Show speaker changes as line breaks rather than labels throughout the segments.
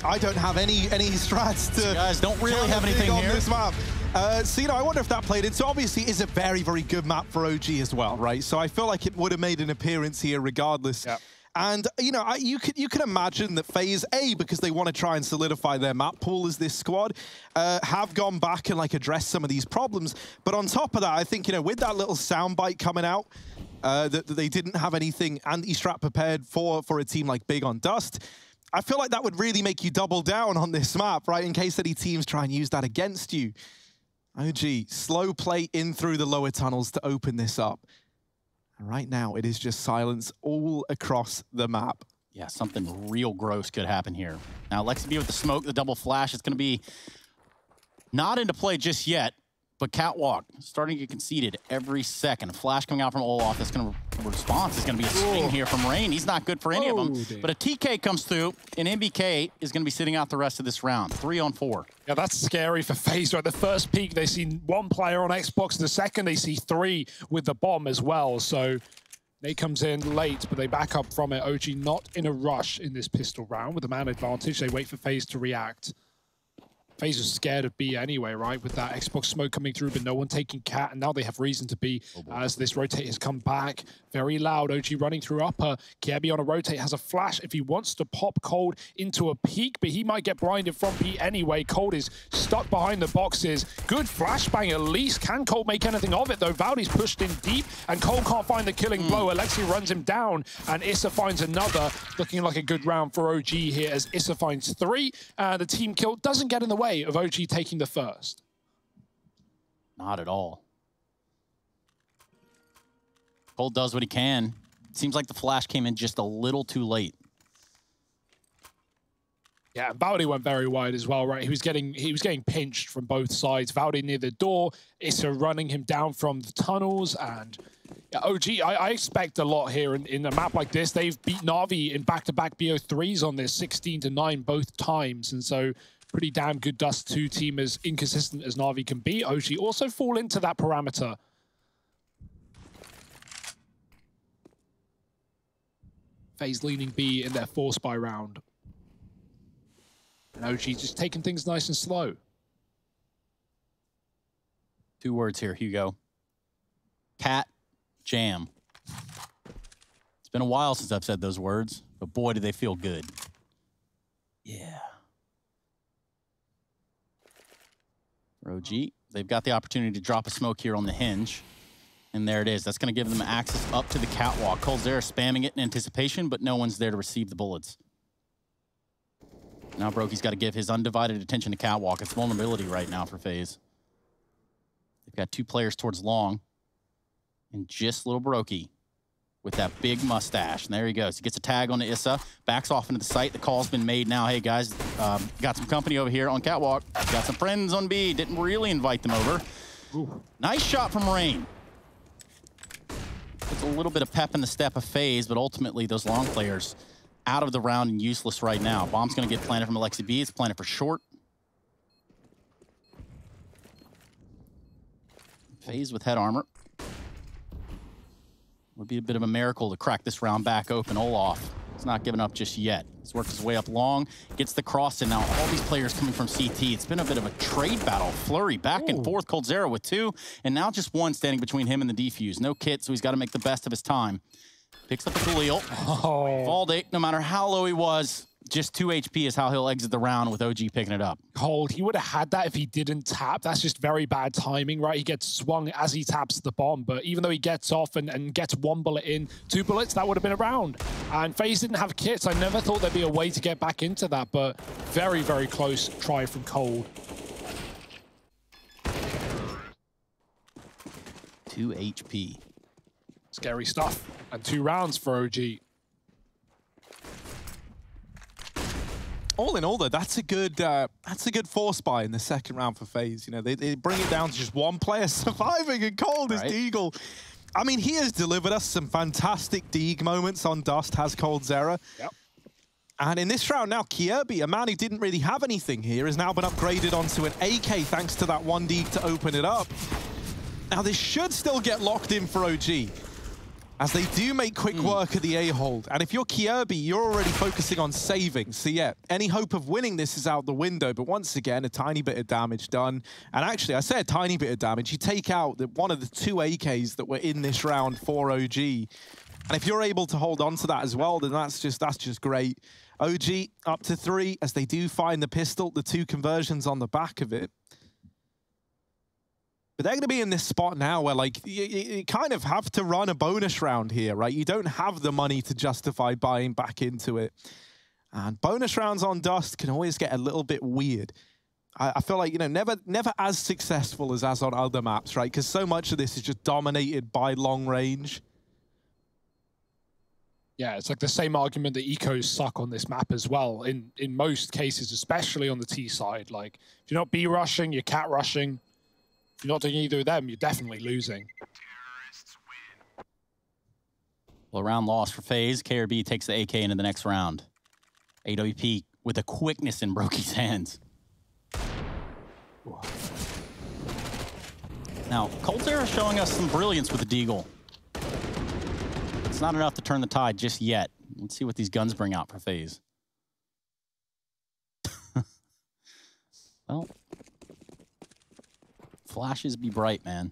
I don't have any strats to...
You guys don't really have anything
on
here.
This map. So, I wonder if that played in. So, obviously, it's a very, very good map for OG as well, right? So, I feel like it would have made an appearance here regardless. Yep. And, you can imagine that FaZe, because they want to try and solidify their map pool as this squad, have gone back and, addressed some of these problems. But on top of that, I think, with that little soundbite coming out, that they didn't have anything anti-strat prepared for a team like Big on Dust, I feel like that would really make you double down on this map, right? In case any teams try and use that against you. OG, slow play in through the lower tunnels to open this up. Right now, it is just silence all across the map.
Yeah, something real gross could happen here. Now, Lexi B with the smoke, the double flash, it's going to be not into play just yet, but Catwalk starting to get conceded every second. A flash coming out from Olaf that's going to response is going to be a swing here from Rain. He's not good for any of them. Damn. But a TK comes through, and MBK is going to be sitting out the rest of this round. 3-on-4.
Yeah, that's scary for FaZe. Right, the first peak, they see one player on Xbox. The second, they see three with the bomb as well. So they comes in late, but they back up from it. OG not in a rush in this pistol round with the man advantage. They wait for FaZe to react. FaZe was scared of B anyway, right? With that Xbox smoke coming through, but no one taking Cat, and now they have reason to be as this rotate has come back. Very loud, OG running through upper. Kiebi on a rotate has a flash if he wants to pop Cold into a peak, but he might get blinded from B anyway. Cold is stuck behind the boxes. Good flashbang at least. Can Cold make anything of it though? Valdi's pushed in deep, and Cold can't find the killing blow. Alexi runs him down, and Issa finds another. Looking like a good round for OG here as Issa finds 3. The team kill doesn't get in the way of OG taking the first.
Not at all. Cold does what he can. Seems like the flash came in just a little too late.
Yeah, Valdi went very wide as well, right? He was getting pinched from both sides. Valdi near the door, Issa running him down from the tunnels, and yeah, OG, I expect a lot here in a map like this. They've beat Na'Vi in back-to-back BO3s on this, 16-9 both times, and so pretty damn good Dust2 team, as inconsistent as Na'Vi can be. OG also fall into that parameter. FaZe leaning B in their 4-spy round. And OG just taking things nice and slow.
2 words here, Hugo. Cat jam. It's been a while since I've said those words, but boy, do they feel good. Yeah. For OG, they've got the opportunity to drop a smoke here on the hinge. And there it is. That's going to give them access up to the catwalk. coldzera spamming it in anticipation, but no one's there to receive the bullets. Now Brokey's got to give his undivided attention to catwalk. It's vulnerability right now for FaZe. They've got 2 players towards long. And just little Brokey with that big mustache. And there he goes. He gets a tag on the Issa. Backs off into the site. The call's been made now. Hey, guys, got some company over here on catwalk. Got some friends on B. Didn't really invite them over. Ooh. Nice shot from Rain. Puts a little bit of pep in the step of FaZe, but ultimately those long players out of the round and useless right now. Bomb's going to get planted from Alexi B. It's planted for short. FaZe with head armor. Would be a bit of a miracle to crack this round back open. Olaf, it's not giving up just yet. He's worked his way up long, gets the cross, and now all these players coming from CT. It's been a bit of a trade battle. Flurry back and forth. coldzera with 2, and now just 1 standing between him and the defuse. No kit, so he's got to make the best of his time. Picks up a Khalil. Valdi, no matter how low he was, just 2 HP is how he'll exit the round with OG picking it up.
Cold, he would have had that if he didn't tap. That's just very bad timing, right? He gets swung as he taps the bomb, but even though he gets off and gets 1 bullet in, 2 bullets, that would have been a round. And FaZe didn't have kits. I never thought there'd be a way to get back into that, but very, very close try from Cold.
2 HP.
Scary stuff. And 2 rounds for OG.
All in all, though, that's a good 4-spy in the second round for FaZe. They bring it down to just 1 player surviving, and Cold is Deagle. I mean, he has delivered us some fantastic Deag moments on Dust, has coldzera. Yep. And in this round now, Kiebi, a man who didn't really have anything here, has now been upgraded onto an AK thanks to that 1 Deag to open it up. Now, this should still get locked in for OG. as they do make quick work of the A-hold. And if you're Kirby, you're already focusing on saving. So yeah, any hope of winning this is out the window. But once again, a tiny bit of damage done. And actually, I say a tiny bit of damage. You take out one of the 2 AKs that were in this round for OG. And if you're able to hold on to that as well, then that's just great. OG up to 3 as they do find the pistol, the 2 conversions on the back of it. But they're going to be in this spot now where, like, you kind of have to run a bonus round here, right? You don't have the money to justify buying back into it. And bonus rounds on Dust can always get a little bit weird. I feel like, you know, never as successful as on other maps, right? Because so much of this is just dominated by long range.
Yeah, it's like the same argument that ecos suck on this map as well. In most cases, especially on the T side. Like, if you're not B rushing, you're cat rushing. If you're not doing either of them, you're definitely losing.
Well, a round loss for FaZe. KRB takes the AK into the next round. AWP with a quickness in Broky's hands. Now, Coldzera is showing us some brilliance with the Deagle. It's not enough to turn the tide just yet. Let's see what these guns bring out for FaZe. Well, flashes be bright, man.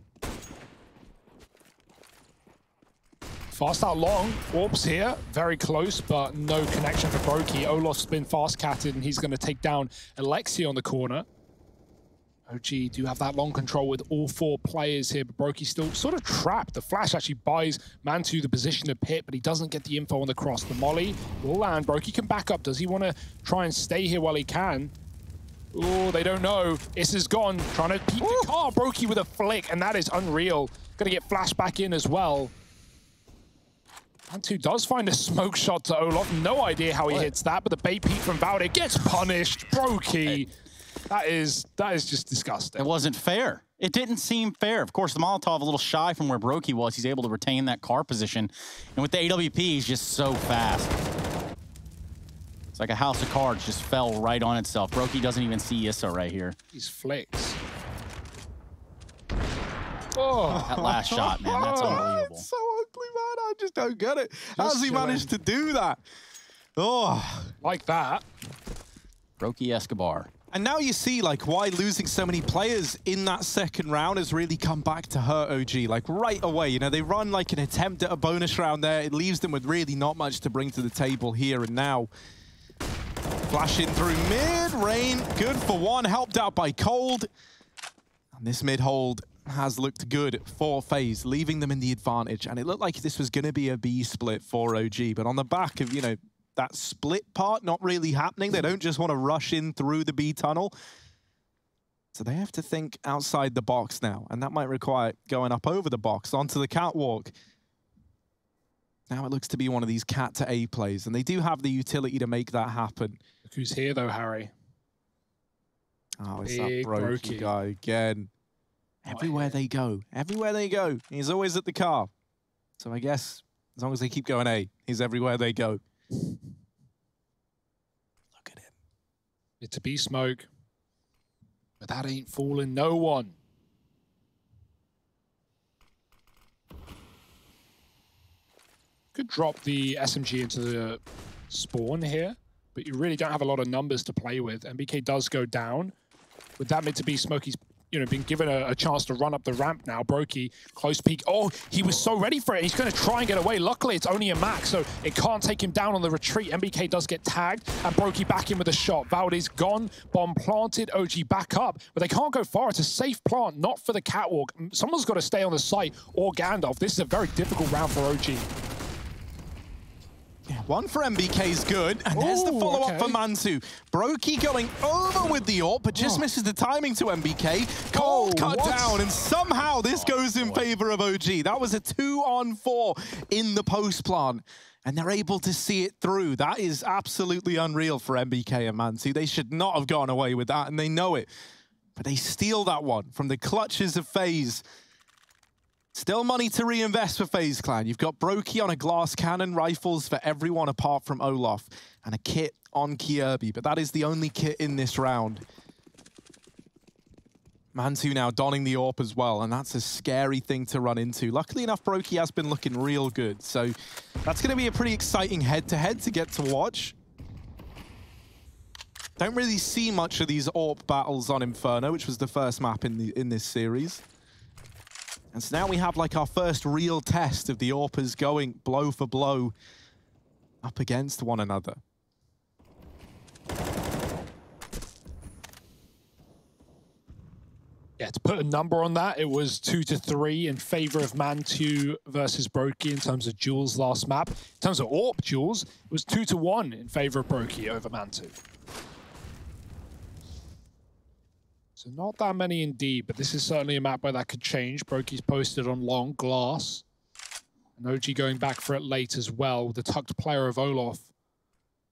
Fast out long. Orbs here. Very close, but no connection for Broky. Olof's been fast-catted, and he's going to take down Alexi on the corner. OG do have that long control with all 4 players here, but Broky's still sort of trapped. The flash actually buys Mantu the position to pit, but he doesn't get the info on the cross. The molly will land. Broky can back up. Does he want to try and stay here while he can? Oh, they don't know. Is gone. Trying to keep the car. Broky with a flick, and that is unreal. Going to get flashed back in as well. Mantu does find a smoke shot to Olof. No idea how he hits that, but the bait peek from Valde gets punished. Broky. That is just disgusting.
It wasn't fair. It didn't seem fair. Of course, the Molotov a little shy from where Broky was. He's able to retain that car position. And with the AWP, he's just so fast. It's like a house of cards just fell right on itself. Broky doesn't even see Issa right here.
These flicks.
Oh, that last shot, man, that's unbelievable.
It's so ugly, man. I just don't get it. How's he managed to do that? Oh,
like that.
Broky Escobar.
And now you see, like, why losing so many players in that second round has really come back to hurt OG, like, right away. You know, they run, like, an attempt at a bonus round there. It leaves them with really not much to bring to the table here and now. Flashing through mid, Rain, good for 1, helped out by Cold. And this mid-hold has looked good for FaZe, leaving them in the advantage. And it looked like this was going to be a B split for OG, but on the back of, you know, that split part not really happening. They don't just want to rush in through the B tunnel. So they have to think outside the box now, and that might require going up over the box onto the catwalk. Now it looks to be one of these cat to A plays, and they do have the utility to make that happen.
Look who's here though, Harry.
Oh, it's that Broky guy again. Everywhere they go, he's always at the car. So I guess as long as they keep going A, he's everywhere they go. Look at him.
It's a B smoke. But that ain't fooling no one. Could drop the SMG into the spawn here, but you really don't have a lot of numbers to play with. MBK does go down. With that mid to B smoke, he's been given a chance to run up the ramp now. Broky, close peek. Oh, he was so ready for it. He's going to try and get away. Luckily, it's only a max, so it can't take him down on the retreat. MBK does get tagged, and Broky back in with a shot. Valde's gone, bomb planted, OG back up, but they can't go far. It's a safe plant, not for the catwalk. Someone's got to stay on the site, or Gandalf. This is a very difficult round for OG.
Yeah, 1 for MBK is good, and there's the follow-up for Mantu. Broky going over with the AWP, but just misses the timing to MBK. Cold cut down, and somehow this goes in favor of OG. That was a 2-on-4 in the post plant, and they're able to see it through. That is absolutely unreal for MBK and Mantu. They should not have gone away with that, and they know it. But they steal that one from the clutches of FaZe. Still money to reinvest for FaZe Clan. You've got Broky on a glass cannon, rifles for everyone apart from Olaf, and a kit on Kirby, but that is the only kit in this round. Mantu now donning the AWP as well, and that's a scary thing to run into. Luckily enough, Brokey has been looking real good, so that's going to be a pretty exciting head-to-head to get to watch. Don't really see much of these AWP battles on Inferno, which was the first map in this series. And so now we have like our first real test of the AWPers going blow for blow up against one another.
Yeah, to put a number on that, it was 2-3 in favor of Mantu versus Brokey in terms of duels last map. In terms of AWP duels, it was 2-1 in favor of Brokey over Mantu. So not that many indeed, but this is certainly a map where that could change. Brokey's posted on long glass. And OG going back for it late as well. The tucked player of Olof.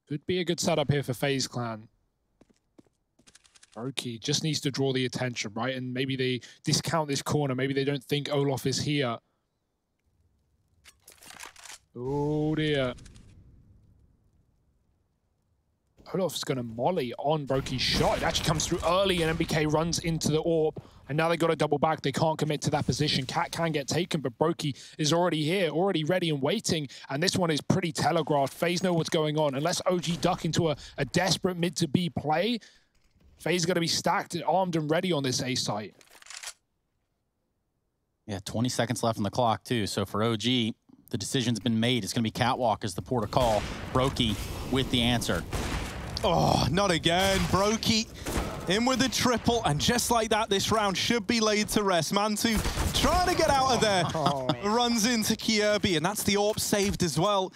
Could be a good setup here for FaZe Clan. Brokey just needs to draw the attention, right? And maybe they discount this corner. Maybe they don't think Olof is here. Oh dear. Olof's going to molly on Brokey's shot. It actually comes through early and MBK runs into the AWP. And now they got to double back. They can't commit to that position. Cat can get taken, but Brokey is already here, already ready and waiting. And this one is pretty telegraphed. FaZe know what's going on. Unless OG duck into a desperate mid to B play, FaZe got to be stacked, armed and ready on this A site.
Yeah, 20 seconds left on the clock too. So for OG, the decision's been made. It's going to be Catwalk as the port of call. Brokey with the answer.
Oh, not again. Brokey in with the triple, and just like that, this round should be laid to rest. Mantu trying to get out of there. Runs into Kirby, and that's the AWP saved as well.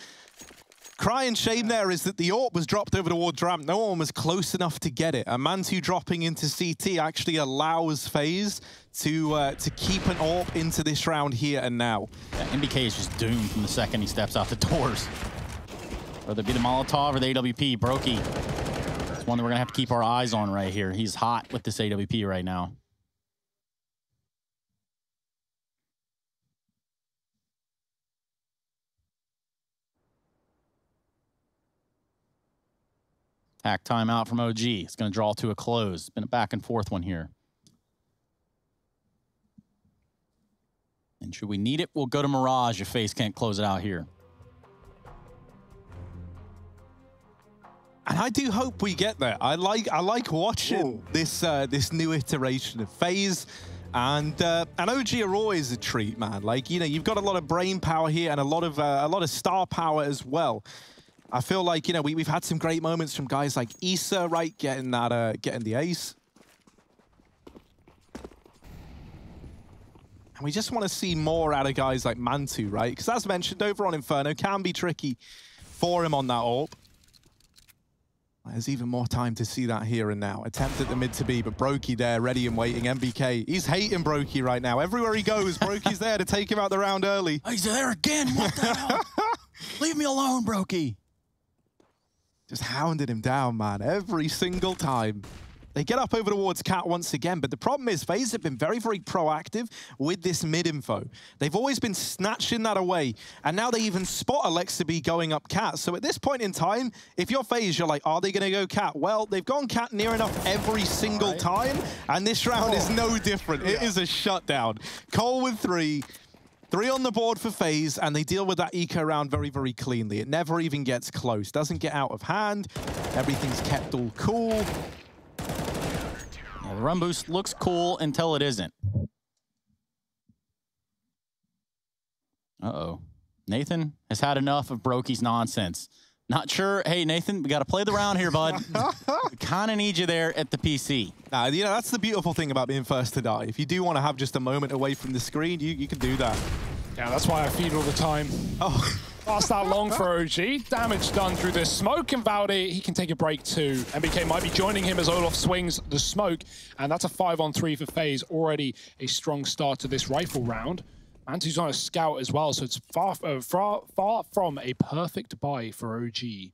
Crying shame there is that the AWP was dropped over towards ramp. No one was close enough to get it. And Mantu dropping into CT actually allows FaZe to keep an AWP into this round here and now.
Yeah, MBK is just doomed from the second he steps out the doors. Whether it be the Molotov or the AWP, Brokey. It's one that we're going to have to keep our eyes on right here. He's hot with this AWP right now. Hack timeout from OG. It's going to draw to a close. It's been a back and forth one here. And should we need it, we'll go to Mirage if FaZe can't close it out here.
And I do hope we get there. I like watching this new iteration of FaZe, and OG are always a treat, man. Like, you know, you've got a lot of brain power here and a lot of star power as well. I feel like, you know, we've had some great moments from guys like Issa, right, getting the ace. And we just want to see more out of guys like Mantu, right? Because as mentioned, over on Inferno can be tricky for him on that AWP. There's even more time to see that here and now. Attempt at the mid to B, but Brokey there, ready and waiting. MBK, he's hating Brokey right now. Everywhere he goes, Brokey's there to take him out the round early.
He's there again, what the hell? Leave me alone, Brokey.
Just hounded him down, man, every single time. They get up over towards Cat once again, but the problem is FaZe have been very, very proactive with this mid-info. They've always been snatching that away, and now they even spot Alexa B going up Cat. So at this point in time, if you're FaZe, you're like, are they going to go Cat? Well, they've gone Cat near enough every single time, and this round is no different. It is a shutdown. Cole with 3. 3 on the board for FaZe, and they deal with that eco round very, very cleanly. It never even gets close. Doesn't get out of hand. Everything's kept all cool.
Yeah, the run boost looks cool until it isn't. Uh-oh. Nathan has had enough of Brokey's nonsense. Not sure. Hey, Nathan, we got to play the round here, bud. We kind of need you there at the PC.
You know, that's the beautiful thing about being first to die. If you do want to have just a moment away from the screen, you can do that.
Yeah, that's why I feed all the time.
Oh.
Last that long for OG. Damage done through the smoke, and Valde, he can take a break too. MBK might be joining him as Olof swings the smoke, and that's a 5-on-3 for FaZe. Already a strong start to this rifle round. Mantu's on a scout as well, so it's far from a perfect buy for OG.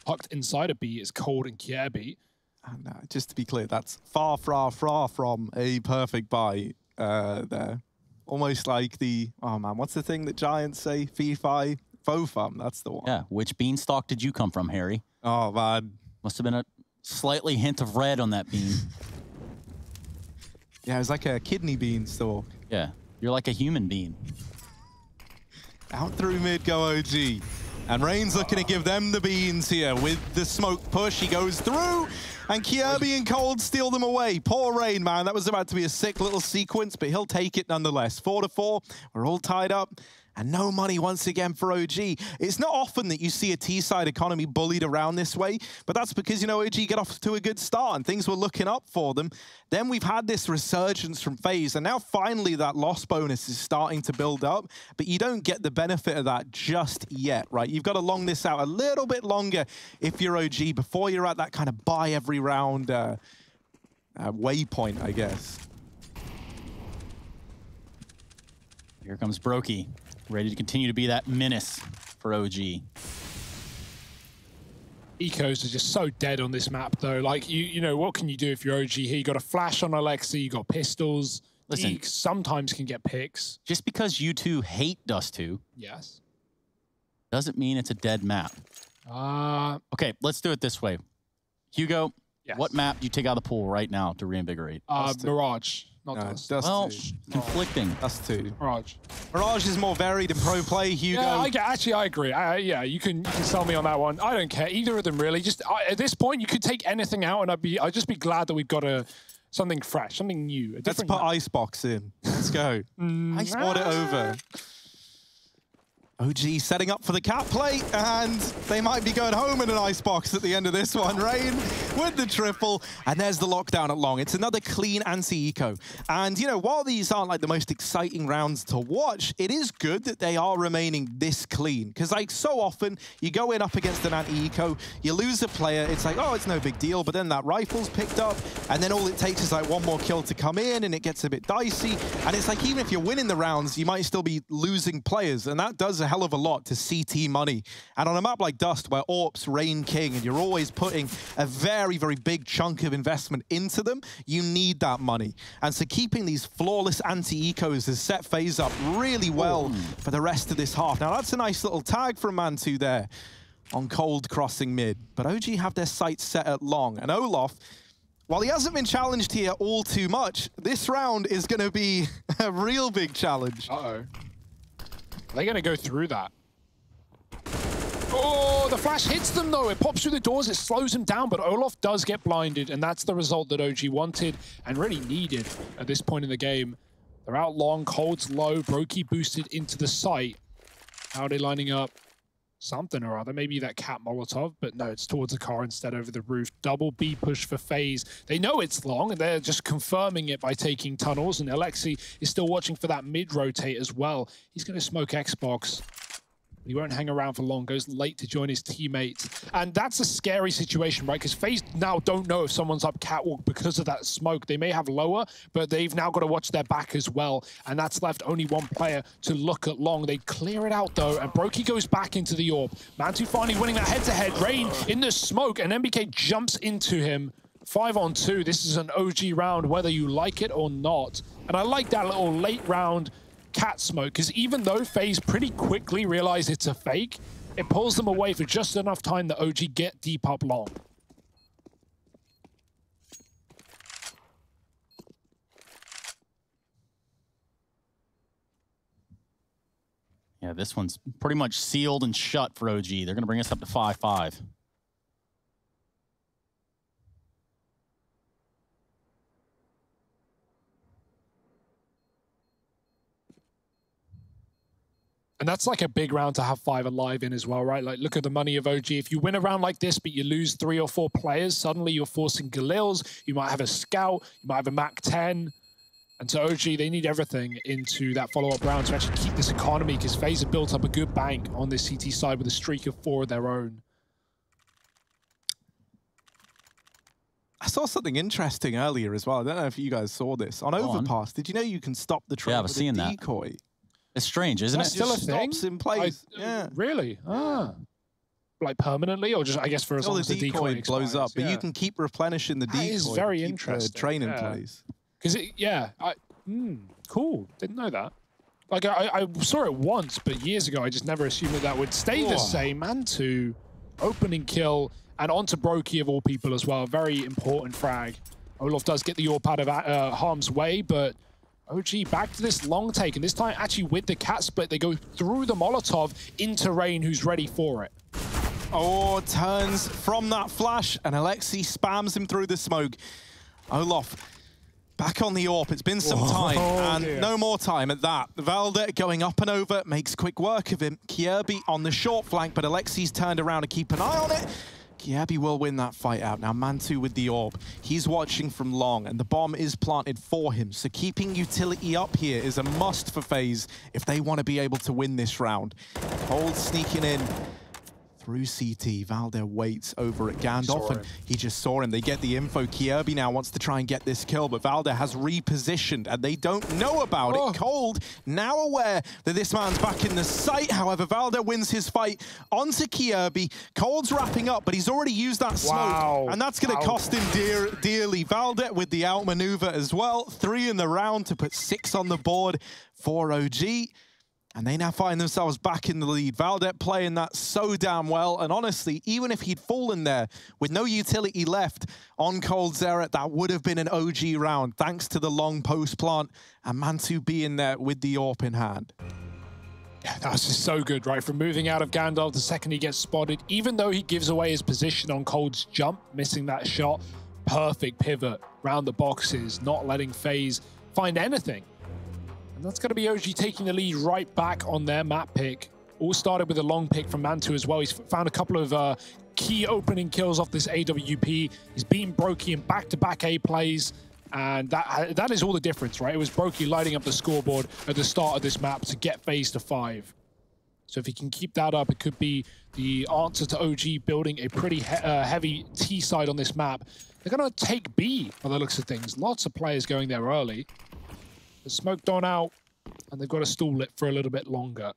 Tucked inside a B is Cold and Kirby.
And just to be clear, that's far from a perfect buy there. Almost like the, oh man, what's the thing that Giants say? Fee-fi, fo-fum, that's the one.
Yeah, which beanstalk did you come from, Harry?
Oh man.
Must have been a slightly hint of red on that bean.
Yeah, it was like a kidney bean store.
Yeah, you're like a human being.
Out through mid go OG. And Rain's looking to give them the beans here with the smoke push. He goes through, and Kirby and Cold steal them away. Poor Rain, man. That was about to be a sick little sequence, but he'll take it nonetheless. 4-4. We're all tied up. And no money once again for OG. It's not often that you see a T-side economy bullied around this way, but that's because, you know, OG get off to a good start and things were looking up for them. Then we've had this resurgence from FaZe, and now finally that loss bonus is starting to build up, but you don't get the benefit of that just yet, right? You've got to long this out a little bit longer if you're OG before you're at that kind of buy every round waypoint, I guess.
Here comes Brokey. Ready to continue to be that menace for OG.
Ecos are just so dead on this map, though. Like, you know, what can you do if you're OG here? You got a flash on Alexi, you got pistols.
Listen,
Eek sometimes can get picks.
Just because you two hate Dust2,
yes,
doesn't mean it's a dead map. Okay, let's do it this way. Hugo,
yes.
What map do you take out of the pool right now to reinvigorate?
Mirage. Not Dust.
Well, conflicting.
Dust2.
Mirage.
Mirage is more varied in pro play, Hugo.
Yeah, actually, I agree. Yeah, you can sell me on that one. I don't care. Either of them, really. Just at this point, you could take anything out, and I'd just be glad that we've got something fresh, something new.
Let's put Icebox in. Let's go. Icebox it over. OG setting up for the cat play, and they might be going home in an icebox at the end of this one. Rain with the triple, and there's the lockdown at long. It's another clean anti-eco. And, you know, while these aren't like the most exciting rounds to watch, it is good that they are remaining this clean. Because, like, so often, you go in up against an anti-eco, you lose a player, it's like, oh, it's no big deal, but then that rifle's picked up, and then all it takes is, like, one more kill to come in, and it gets a bit dicey. And it's like, even if you're winning the rounds, you might still be losing players, and that does a hell of a lot to CT money. And on a map like Dust, where AWP's reign king, and you're always putting a very, very big chunk of investment into them, you need that money. And so keeping these flawless anti-ecos has set FaZe up really well for the rest of this half. Now, that's a nice little tag from Man2 there on Cold crossing mid. But OG have their sights set at long. And Olof, while he hasn't been challenged here all too much, this round is going to be a real big challenge.
Uh-oh. Are they going to go through that? Oh, the flash hits them, though. It pops through the doors. It slows him down, but Olof does get blinded, and that's the result that OG wanted and really needed at this point in the game. They're out long. Cold's low. Brokey boosted into the site. How are they lining up? Something or other. Maybe that cat Molotov, but no, it's towards the car instead over the roof. Double B push for FaZe. They know it's long, and they're just confirming it by taking tunnels, and Alexi is still watching for that mid-rotate as well. He's going to smoke Xbox. He won't hang around for long, goes late to join his teammates. And that's a scary situation, right? Because FaZe now don't know if someone's up catwalk because of that smoke. They may have lower, but they've now got to watch their back as well. And that's left only one player to look at long. They clear it out, though, and Brokey goes back into the AWP. Man2 finally winning that head-to-head. Rain in the smoke, and MBK jumps into him. 5-on-2. This is an OG round, whether you like it or not. And I like that little late round cat smoke, because even though FaZe pretty quickly realize it's a fake, it pulls them away for just enough time that OG get deep up long.
Yeah, this one's pretty much sealed and shut for OG. They're going to bring us up to 5-5.
And that's like a big round to have 5 alive in as well, right? Like, look at the money of OG. If you win a round like this, but you lose 3 or 4 players, suddenly you're forcing Galils. You might have a Scout. You might have a MAC-10. And so OG, they need everything into that follow-up round to actually keep this economy, because FaZe have built up a good bank on this CT side with a streak of 4 of their own.
I saw something interesting earlier as well. I don't know if you guys saw this. On Overpass, did you know you can stop the trail with a decoy?
It's strange, isn't it?
Still a thing?
Stops in place. Yeah.
Really? Ah. Like permanently, or just, I guess, for as long as the decoy
blows up, but you can keep replenishing the decoy.
That is very interesting.
The train in place.
Because cool. Didn't know that. Like, I saw it once, but years ago, I just never assumed that would stay the same. Man2, opening kill, and onto Brokey of all people as well. Very important frag. Olof does get the AWP out of harm's way, but OG back to this long take, and this time actually with the cat split, they go through the Molotov into Rain, who's ready for it.
Oh, turns from that flash, and Alexi spams him through the smoke. Olof back on the AWP. It's been some time, and no more time at that. Valde going up and over, makes quick work of him. Kjaerbye on the short flank, but Alexi's turned around to keep an eye on it. Kjaerbye will win that fight out. Now Mantu with the AWP. He's watching from long, and the bomb is planted for him. So keeping utility up here is a must for FaZe if they want to be able to win this round. Cold sneaking in through CT. Valde waits over at Gandalf, and he just saw him. They get the info. Kjaerbye now wants to try and get this kill, but Valde has repositioned, and they don't know about it. Cold now aware that this man's back in the site. However, Valde wins his fight onto Kjaerbye. Cold's wrapping up, but he's already used that smoke, and that's going to cost him dearly. Valde with the outmaneuver as well. 3 in the round to put 6 on the board for OG. And they now find themselves back in the lead. Valde playing that so damn well. And honestly, even if he'd fallen there with no utility left on Cold Zera, that would have been an OG round, thanks to the long post plant and Mantu being there with the AWP in hand.
Yeah, that was just so good, right? From moving out of Gandalf the second he gets spotted, even though he gives away his position on Cold's jump, missing that shot, perfect pivot round the boxes, not letting FaZe find anything. And that's going to be OG taking the lead right back on their map pick. All started with a long pick from Mantu as well. He's found a couple of key opening kills off this AWP. He's beaten Brokey in back-to-back A plays. And that is all the difference, right? It was Brokey lighting up the scoreboard at the start of this map to get FaZe to 5. So if he can keep that up, it could be the answer to OG building a pretty heavy T side on this map. They're going to take B by the looks of things. Lots of players going there early. The smoke on out, and they've got to stall it for a little bit longer.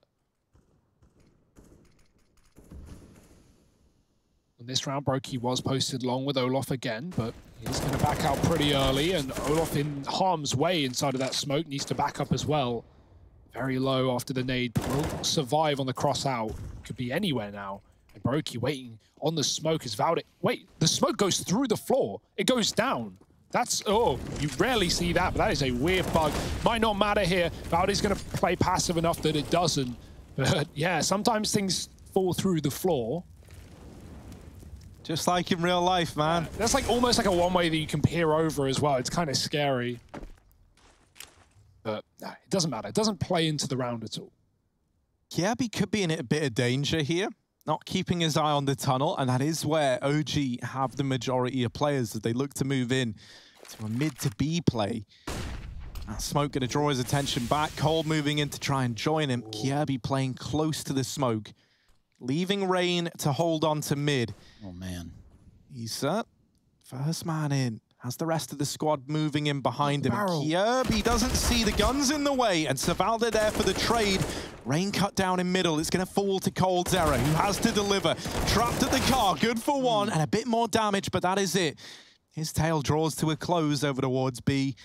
And this round, Brokey was posted long with Olof again, but he's going to back out pretty early, and Olof in harm's way inside of that smoke needs to back up as well. Very low after the nade, but will survive on the cross out. Could be anywhere now. And Brokey waiting on the smoke as Valde. Wait, the smoke goes through the floor. It goes down. That's, oh, you rarely see that, but that is a weird bug. Might not matter here. Valde's going to play passive enough that it doesn't. But yeah, sometimes things fall through the floor.
Just like in real life, man.
That's like almost like a one-way that you can peer over as well. It's kind of scary. But no, it doesn't matter. It doesn't play into the round at all.
Kjaerbye could be in a bit of danger here, not keeping his eye on the tunnel, and that is where OG have the majority of players as they look to move in to a mid to B play. That smoke going to draw his attention back. Cole moving in to try and join him. Kjaerbye playing close to the smoke, leaving Rain to hold on to mid.
Oh, man.
He's first man in. Has the rest of the squad moving in behind him. Kjaerbye doesn't see the guns in the way, and Valde there for the trade. Rain cut down in middle. It's going to fall to Cold Zera, who has to deliver. Trapped at the car, good for one, and a bit more damage, but that is it. His tail draws to a close over towards B.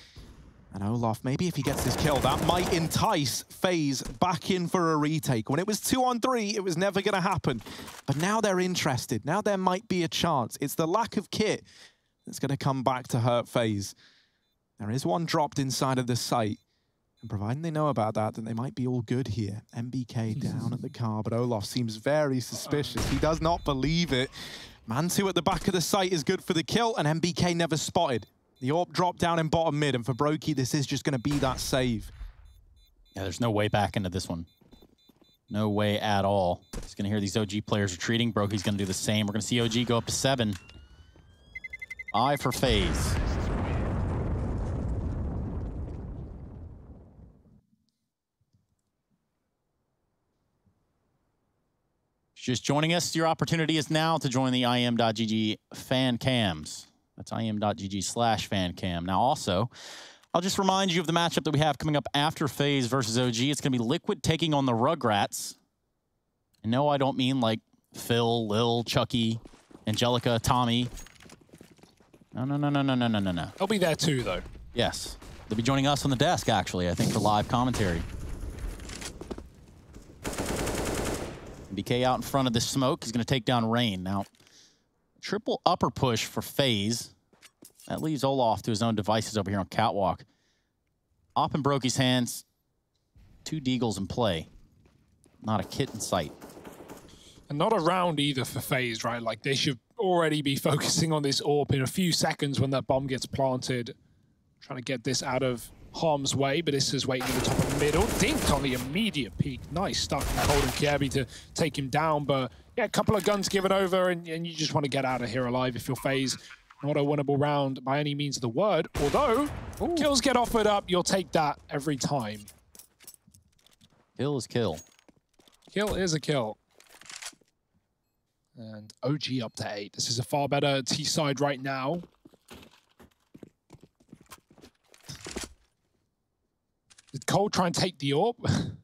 And Olof, maybe if he gets this kill, that might entice FaZe back in for a retake. When it was 2-on-3, it was never going to happen. But now they're interested. Now there might be a chance. It's the lack of kit that's going to come back to hurt FaZe. There is one dropped inside of the site. And providing they know about that, then they might be all good here. MBK down at the car, but Olof seems very suspicious. He does not believe it. Mantu at the back of the site is good for the kill, and MBK never spotted. The AWP dropped down in bottom mid, and for Brokey, this is just going to be that save.
Yeah, there's no way back into this one. No way at all. He's going to hear these OG players retreating. Brokey's going to do the same. We're going to see OG go up to 7. I for FaZe. Just joining us, your opportunity is now to join the IEM.GG fan cams. That's IEM.GG/fancam. Now also, I'll just remind you of the matchup that we have coming up after FaZe versus OG. It's going to be Liquid taking on the Rugrats. And no, I don't mean like Phil, Lil, Chucky, Angelica, Tommy. No.
I'll be there too, though.
Yes. They'll be joining us on the desk, actually, I think, for live commentary. BK out in front of the smoke. He's going to take down Rain. Now, triple upper push for FaZe. That leaves Olaf to his own devices over here on Catwalk. Op in Brokey's hands. 2 Deagles in play. Not a kit in sight.
And not a round either for FaZe, right? Like, they should already be focusing on this AWP in a few seconds when that bomb gets planted. Trying to get this out of harm's way, but this is waiting in the top of the middle. Dinked on the immediate peak. Nice stuff from Cold and Kirby to take him down, but yeah, a couple of guns given over, and you just want to get out of here alive if you're FaZe. Not a winnable round by any means of the word, although kills get offered up, you'll take that every time.
Kill is kill.
Kill is a kill. And OG up to 8. This is a far better T side right now. Did Cole try and take the AWP?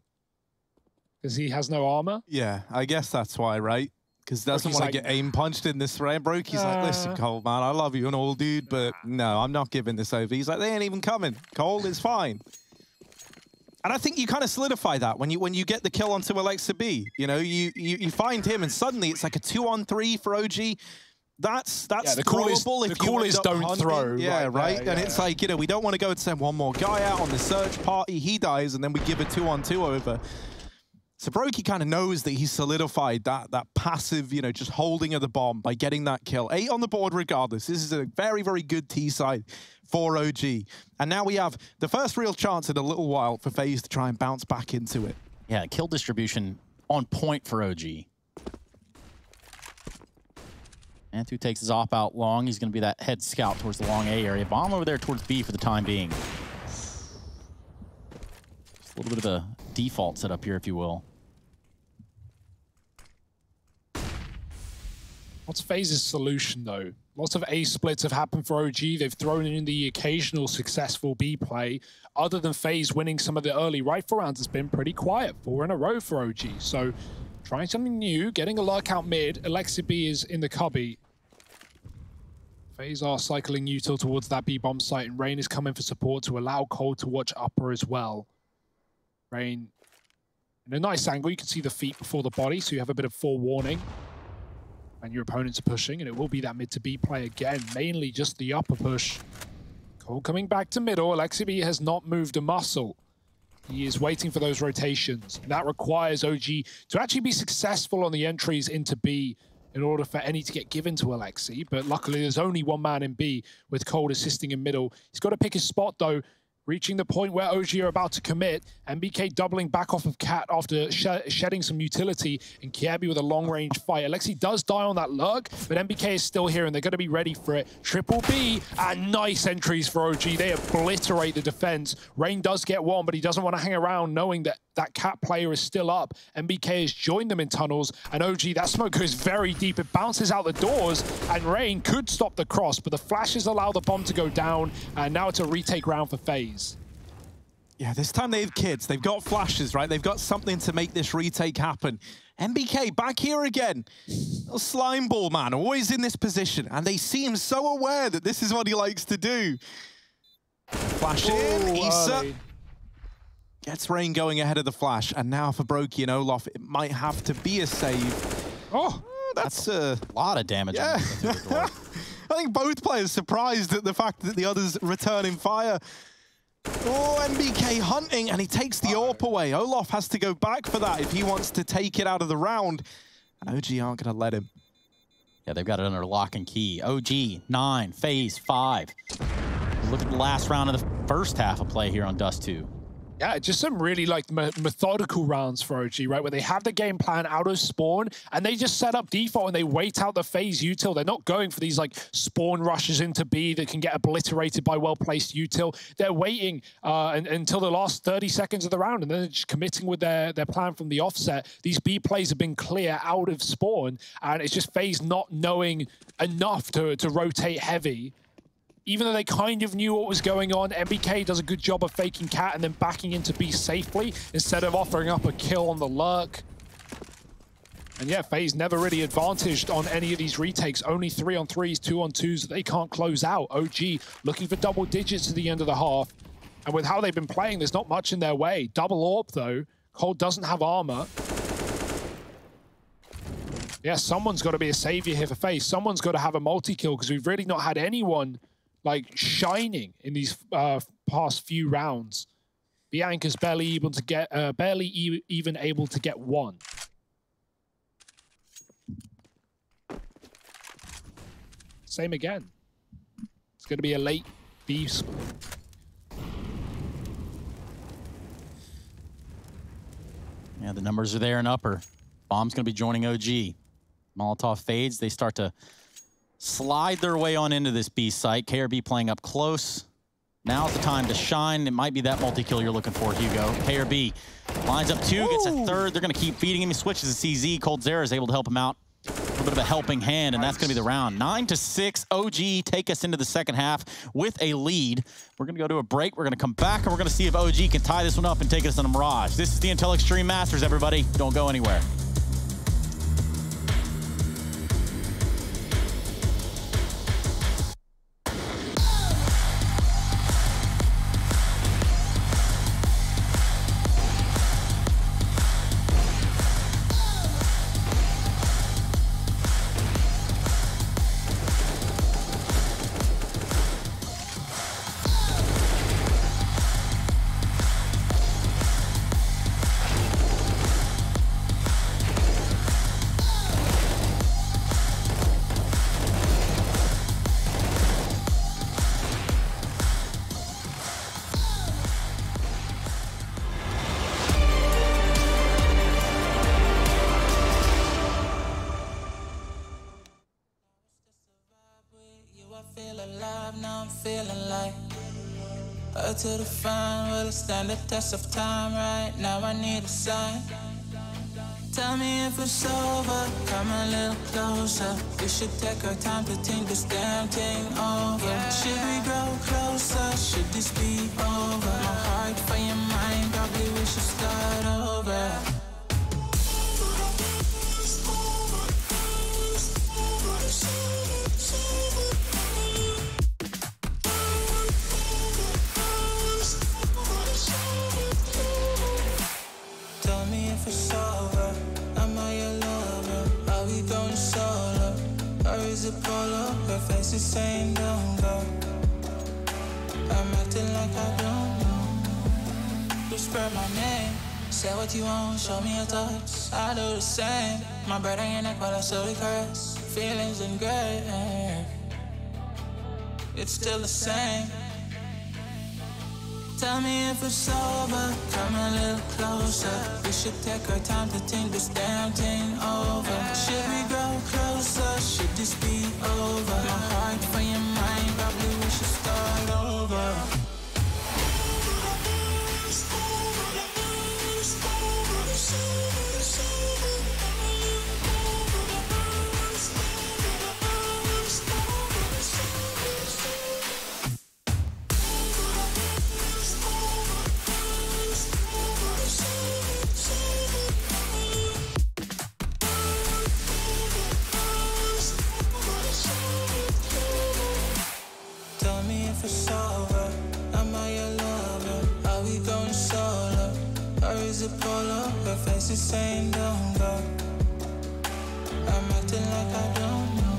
Because he has no armor?
Yeah, I guess that's why, right? Because doesn't want to get aim punched in this round. Brokey's like, listen, Cole, man, I love you and all, dude, but no, I'm not giving this over. He's like, they ain't even coming. Cole is fine. And I think you kind of solidify that when you get the kill onto Alexa B. You know, you find him, and suddenly it's like a 2-on-3 for OG. That's
the call
throwable.
the call is don't
hunting.
throw.
Yeah, right. And it's like, you know, we don't want to go and send one more guy out on the search party. He dies, and then we give a 2-on-2 over. So Brokey kind of knows that he's solidified that passive, you know, just holding of the bomb by getting that kill. 8 on the board regardless. This is a very, very good T side for OG. And now we have the first real chance in a little while for FaZe to try and bounce back into it.
Yeah, kill distribution on point for OG. Antu takes his op out long. He's going to be that head scout towards the long A area. Bomb over there towards B for the time being. Just a little bit of a default setup here, if you will.
What's FaZe's solution, though? Lots of A splits have happened for OG. They've thrown in the occasional successful B play. Other than FaZe winning some of the early rifle rounds, it's been pretty quiet. 4 in a row for OG. So trying something new, getting a lurk out mid. Alexa B is in the cubby. FaZe are cycling util towards that B bomb site, and Rain is coming for support to allow Cole to watch upper as well. Rain in a nice angle. You can see the feet before the body, so you have a bit of forewarning. And your opponents are pushing, and it will be that mid to B play again, mainly just the upper push. Cole coming back to middle. Alexa B has not moved a muscle. He is waiting for those rotations. And that requires OG to actually be successful on the entries into B in order for any to get given to Alexi. But luckily, there's only one man in B with Cold assisting in middle. He's got to pick his spot, though. Reaching the point where OG are about to commit, MBK doubling back off of Cat after shedding some utility, and Kirby with a long-range fight. Alexi does die on that lurk, but MBK is still here, and they're going to be ready for it. Triple B, and nice entries for OG. They obliterate the defense. Rain does get one, but he doesn't want to hang around knowing that that Cat player is still up. MBK has joined them in tunnels, and OG, that smoke goes very deep. It bounces out the doors, and Rain could stop the cross, but the flashes allow the bomb to go down, and now it's a retake round for FaZe.
Yeah, this time they have kids. They've got flashes, right? They've got something to make this retake happen. MBK back here again. Little slime ball, man, always in this position. And they seem so aware that this is what he likes to do. Flash in, Issa gets Rain going ahead of the flash. And now for Brokey and Olaf, it might have to be a save.
Oh,
that's a
lot of damage.
Yeah. I think both players surprised at the fact that the others returning fire. Oh, MBK hunting, and he takes the AWP away. Olaf has to go back for that if he wants to take it out of the round. And OG aren't going to let him.
Yeah, they've got it under lock and key. OG, 9, FaZe, 5. Look at the last round of the first half of play here on Dust2.
Yeah, just some really like methodical rounds for OG, right? Where they have the game plan out of spawn and they just set up default and they wait out the FaZe util. They're not going for these like spawn rushes into B that can get obliterated by well-placed util. They're waiting until the last 30 seconds of the round and then they're just committing with their plan from the offset. These B plays have been clear out of spawn and it's just FaZe not knowing enough to rotate heavy. Even though they kind of knew what was going on, MBK does a good job of faking Cat and then backing into B safely instead of offering up a kill on the lurk. And yeah, FaZe never really advantaged on any of these retakes. Only 3-on-3s, 2-on-2s that they can't close out. OG looking for double digits at the end of the half. And with how they've been playing, there's not much in their way. Double AWP though. Cole doesn't have armor. Yeah, someone's got to be a savior here for FaZe. Someone's got to have a multi-kill because we've really not had anyone like shining in these past few rounds. Bianca's barely even able to get one. Same again. It's going to be a late B score.
Yeah, the numbers are there and upper. Bomb's going to be joining OG. Molotov fades. They start to slide their way on into this B site. KRB playing up close. Now's the time to shine. It might be that multi-kill you're looking for, Hugo. KRB lines up two, gets a third. They're going to keep feeding him. He switches to CZ. coldzera is able to help him out. A little bit of a helping hand, and that's going to be the round. 9-6. OG take us into the second half with a lead. We're going to go to a break. We're going to come back, and we're going to see if OG can tie this one up and take us on a Mirage. This is the Intel Extreme Masters, everybody. Don't go anywhere.
To the fun, will it stand the test of time? Right now I need a sign. Tell me if it's over, come a little closer. We should take our time to think this damn thing over. Should we grow closer? Should this be over? My heart for your mind, probably we should start over. If it's over, am I your lover? Are we going solo? Or is it polo? Her face is saying don't go. I'm acting like I don't know. Whisper my name, say what you want, show me your thoughts. I do the same. My breath on your neck while I slowly caress. Feelings in gray, it's still the same. Tell me if it's over, come a little closer. We should take our time to think this damn thing over. Should we grow closer? Should this be over? My heart for your mind, probably we should start over. If it's over, am I your lover? Are we going solo? Or is it polo? Her face is saying don't go. I'm acting like I don't know.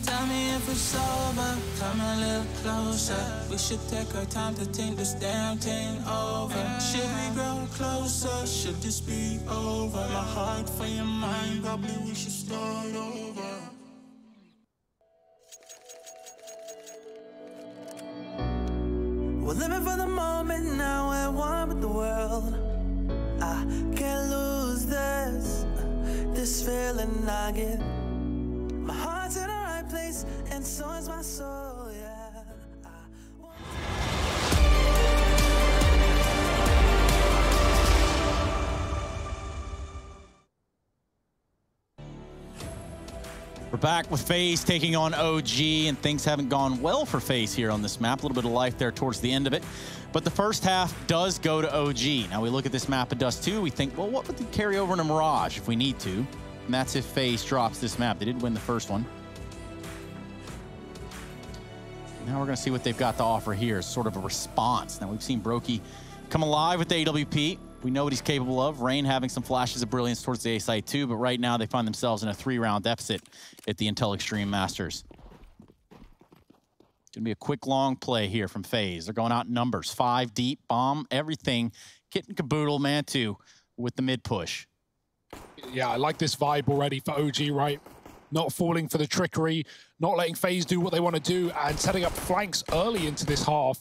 Tell me if it's over, come a little closer. We should take our time to think this damn thing over. Should we grow closer? Should this be over? My heart for your mind, probably we should start over.
We're living for the moment now, we're one with the world. I can't lose this feeling I get. My heart's in the right place, and so is my soul, yeah.
We're back with FaZe taking on OG, and things haven't gone well for FaZe here on this map. A little bit of life there towards the end of it. But the first half does go to OG. Now we look at this map at Dust2, we think, well, what would they carry over in a Mirage if we need to? And that's if FaZe drops this map. They did win the first one. Now we're going to see what they've got to offer here, sort of a response. Now we've seen Brokey come alive with the AWP. We know what he's capable of. Rain having some flashes of brilliance towards the A site too, but right now they find themselves in a 3-round deficit at the Intel Extreme Masters. Gonna be a quick, long play here from FaZe. They're going out in numbers. 5 deep, bomb, everything. Kit and caboodle, Mantu with the mid push.
Yeah, I like this vibe already for OG, right? Not falling for the trickery, not letting FaZe do what they want to do, and setting up flanks early into this half.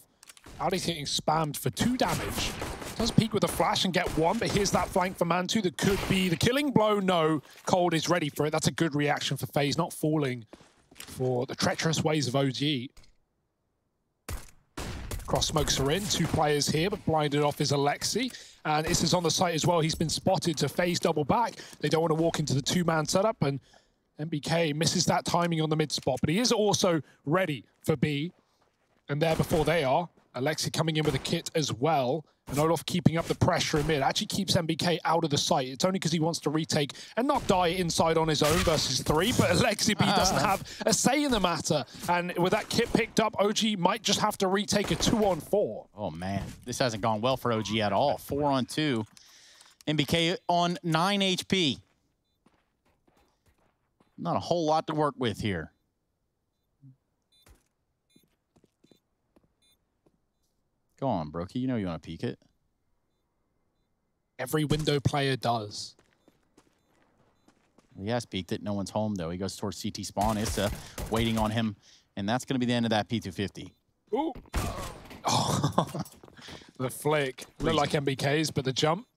Ali's getting spammed for 2 damage. Does peek with a flash and get 1, but here's that flank for Mantu that could be the killing blow. No, Cold is ready for it. That's a good reaction for FaZe, not falling for the treacherous ways of OG. Cross smokes are in, 2 players here, but blinded off is Alexi. And this is on the site as well. He's been spotted to FaZe double back. They don't want to walk into the 2-man setup, and MBK misses that timing on the mid spot, but he is also ready for B. And there before they are, Alexi coming in with a kit as well. And Olof keeping up the pressure in mid. Actually keeps MBK out of the site. It's only because he wants to retake and not die inside on his own versus 3. But Alexi B doesn't have a say in the matter. And with that kit picked up, OG might just have to retake a 2-on-4.
Oh, man. This hasn't gone well for OG at all. 4-on-2. MBK on 9 HP. Not a whole lot to work with here. Go on, Brookie. You know you want to peek it.
Every window player does.
He has peeked it. No one's home, though. He goes towards CT spawn. Issa waiting on him. And that's going to be the end of that P250.
Ooh. Oh. The flick. Look like MBK's, but the jump.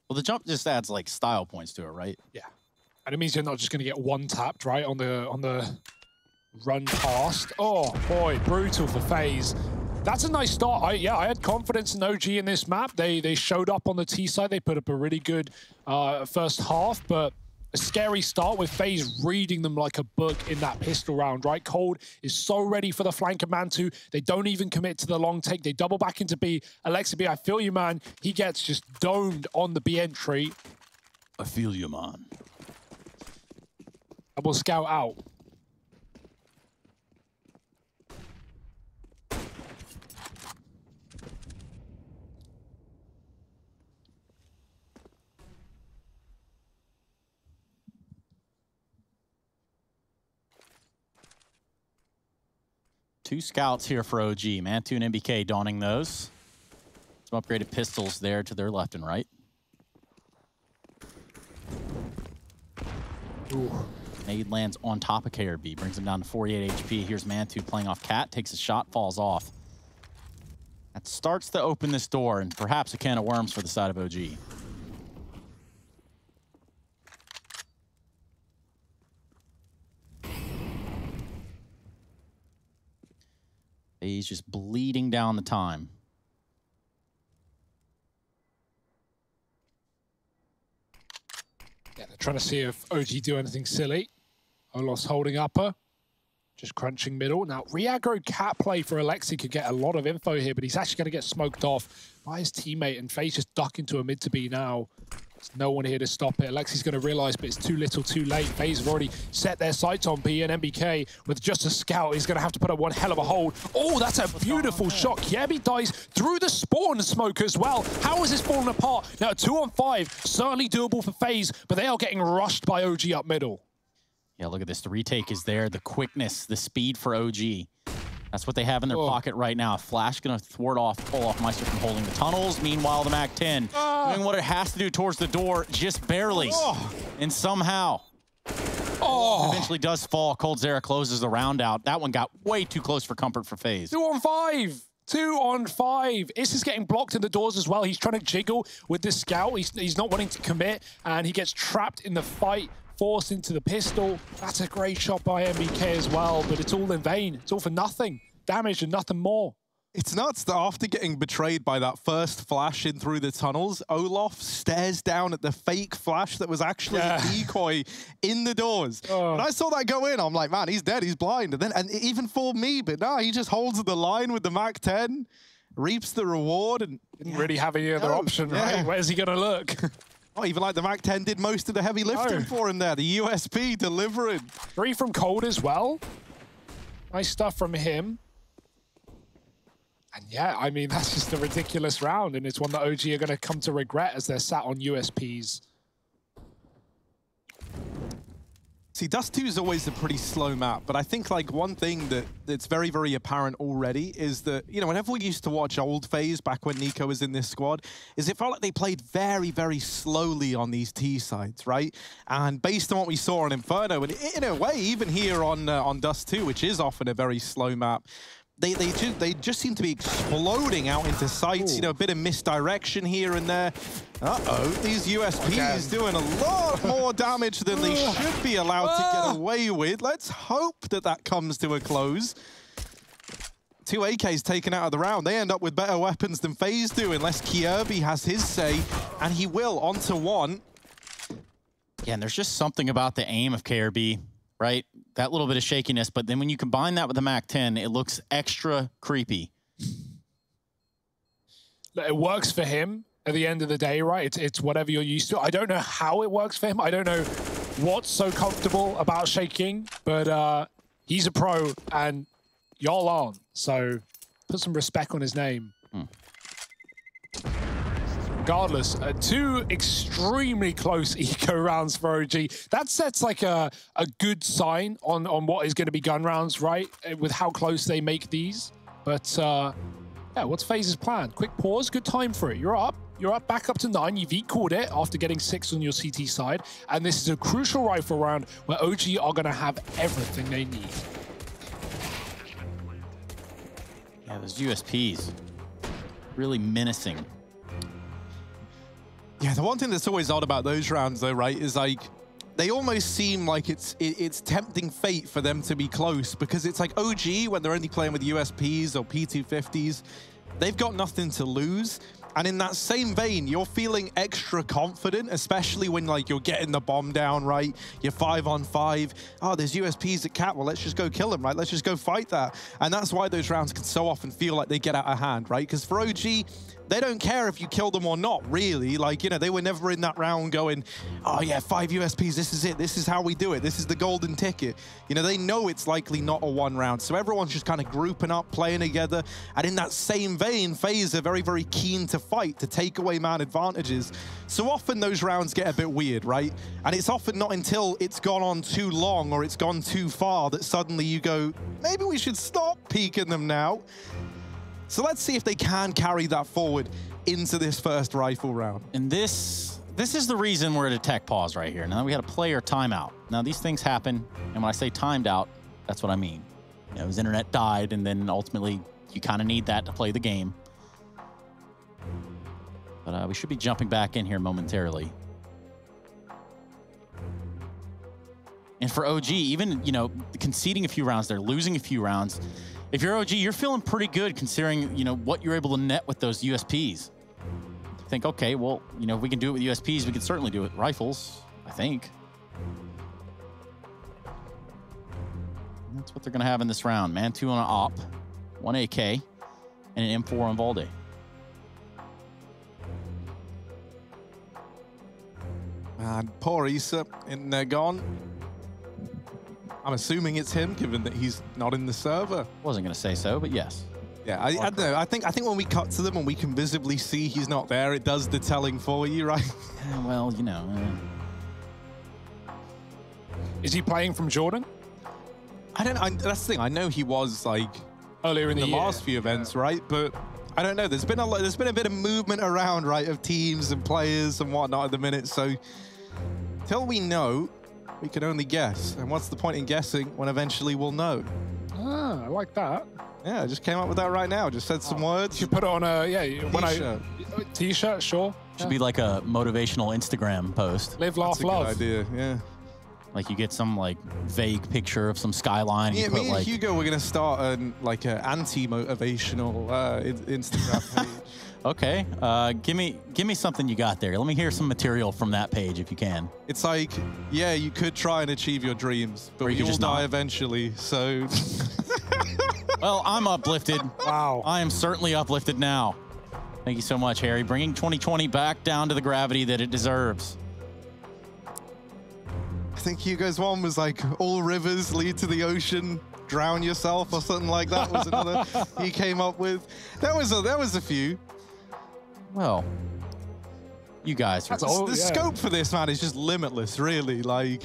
Well, the jump just adds, like, style points to it, right?
Yeah. And it means you're not just going to get one tapped, right, on the run past. Oh, boy, brutal for FaZe. That's a nice start. I had confidence in OG in this map. They showed up on the T side. They put up a really good first half, but a scary start with FaZe reading them like a book in that pistol round, right? Cold is so ready for the flank of Mantu. They don't even commit to the long take. They double back into B. Alexi B, I feel you, man. He gets just domed on the B entry.
I feel you, man.
Double scout out.
Two scouts here for OG. Mantu and MBK donning those. Some upgraded pistols there to their left and right.
Ooh.
Nade lands on top of KRB, brings him down to 48 HP. Here's Mantu playing off Cat, takes a shot, falls off. That starts to open this door and perhaps a can of worms for the side of OG. He's just bleeding down the time.
Yeah, they're trying to see if OG do anything silly. Olos holding upper. Just crunching middle. Now, re-aggro cat play for Alexi could get a lot of info here, but he's actually going to get smoked off by his teammate, and FaZe just duck into a mid to B now. There's no one here to stop it. Alexi's going to realize, but it's too little too late. FaZe have already set their sights on B, and MBK, with just a scout, is going to have to put up one hell of a hold. Oh, that's a beautiful shot. Kiebi dies through the spawn smoke as well. How is this falling apart? Now, 2-on-5, certainly doable for FaZe, but they are getting rushed by OG up middle.
Yeah, look at this. The retake is there. The quickness, the speed for OG. That's what they have in their pocket right now. Flash going to pull off Meister from holding the tunnels. Meanwhile, the MAC-10 doing what it has to do towards the door, just barely. And somehow, eventually does fall. coldzera closes the round out. That one got way too close for comfort for FaZe.
2-on-5. 2-on-5. Iss is getting blocked in the doors as well. He's trying to jiggle with this scout. He's not wanting to commit, and he gets trapped in the fight. Forced into the pistol. That's a great shot by MBK as well, but it's all in vain. It's all for nothing. Damage and nothing more.
It's nuts that after getting betrayed by that first flash in through the tunnels, Olof stares down at the fake flash that was actually a decoy in the doors. And I saw that go in. I'm like, man, he's dead. He's blind. And even for me, but no, he just holds the line with the MAC-10, reaps the reward. And
didn't really have any other option, right? Where's he going to look?
Oh, even like the MAC-10 did most of the heavy lifting for him there. The USP delivering.
3 from Cold as well. Nice stuff from him. And yeah, I mean, that's just a ridiculous round, and it's one that OG are going to come to regret as they're sat on USPs.
See, Dust2 is always a pretty slow map, but I think like one thing that's very, very apparent already is that, you know, whenever we used to watch old FaZe back when Nico was in this squad, is it felt like they played very, very slowly on these T sides, right? And based on what we saw on Inferno, and in a way, even here on Dust2, which is often a very slow map, they just seem to be exploding out into sights. Ooh. You know, a bit of misdirection here and there. Uh-oh, these USPs doing a lot more damage than they should be allowed to get away with. Let's hope that that comes to a close. 2 AKs taken out of the round. They end up with better weapons than FaZe do, unless Kierby has his say, and he will onto one.
Yeah, and there's just something about the aim of KRB, right? That little bit of shakiness, but then when you combine that with the MAC-10, it looks extra creepy.
It works for him at the end of the day, right? It's whatever you're used to. I don't know how it works for him. I don't know what's so comfortable about shaking, but he's a pro and y'all aren't. So put some respect on his name. Regardless, 2 extremely close eco rounds for OG. That sets like a good sign on what is going to be gun rounds, right? With how close they make these. But yeah, what's FaZe's plan? Quick pause, good time for it. You're up back up to 9. You've equaled it after getting 6 on your CT side. And this is a crucial rifle round where OG are going to have everything they need.
Yeah, those USPs, really menacing.
Yeah, the one thing that's always odd about those rounds, though, right, is like they almost seem like it's tempting fate for them to be close, because it's like OG, when they're only playing with USPs or P250s, they've got nothing to lose. And in that same vein, you're feeling extra confident, especially when like you're getting the bomb down, right? You're 5-on-5. Oh, there's USPs at Cat. Well, let's just go kill them, right? Let's just go fight that. And that's why those rounds can so often feel like they get out of hand, right? Because for OG, they don't care if you kill them or not, really. Like, you know, they were never in that round going, oh yeah, 5 USPs, this is it. This is how we do it. This is the golden ticket. You know, they know it's likely not a 1 round. So everyone's just kind of grouping up, playing together. And in that same vein, FaZe are very, very keen to fight, to take away man advantages. So often those rounds get a bit weird, right? And it's often not until it's gone on too long or it's gone too far that suddenly you go, maybe we should stop peeking them now. So let's see if they can carry that forward into this first rifle round.
And this is the reason we're at a tech pause right here. Now we had a player timeout. Now these things happen, and when I say timed out, that's what I mean. You know, his internet died, and then ultimately you kind of need that to play the game. But we should be jumping back in here momentarily. And for OG, even, you know, conceding a few rounds, they're losing a few rounds. If you're OG, you're feeling pretty good considering, you know, what you're able to net with those USPs. Think, okay, well, you know, if we can do it with USPs, we can certainly do it with rifles, I think. And that's what they're going to have in this round. Man 2 on an op, 1 AK, and an M4 on Valde.
And poor Issa in there gone. I'm assuming it's him, given that he's not in the server.
Wasn't going to say so, but yes.
Yeah, I don't know. I think when we cut to them and we can visibly see he's not there, it does the telling for you, right?
Well, you know.
Is he playing from Jordan?
I don't know. That's the thing. I know he was like
earlier in the
last few events, right? But I don't know. There's been a bit of movement around, right, of teams and players and whatnot at the minute. So till we know, we can only guess. And what's the point in guessing when eventually we'll know?
Ah, I like that.
Yeah, I just came up with that right now. Just said some words.
You put it on a t-shirt, sure.
Should be like a motivational Instagram post.
Live, laugh, love.
That's a good idea, yeah.
Like you get some like vague picture of some skyline.
Yeah,
me
and Hugo, we're gonna start an anti-motivational Instagram page.
Okay, give me something you got there. Let me hear some material from that page if you can.
It's like, yeah, you could try and achieve your dreams, but
you
will
just
die eventually. So,
well, I'm uplifted.
Wow,
I am certainly uplifted now. Thank you so much, Harry, bringing 2020 back down to the gravity that it deserves.
I think Hugo's one was like, all rivers lead to the ocean, drown yourself or something like that was another he came up with. There was a few.
Well, you guys are...
The scope for this, man, is just limitless, really. Like,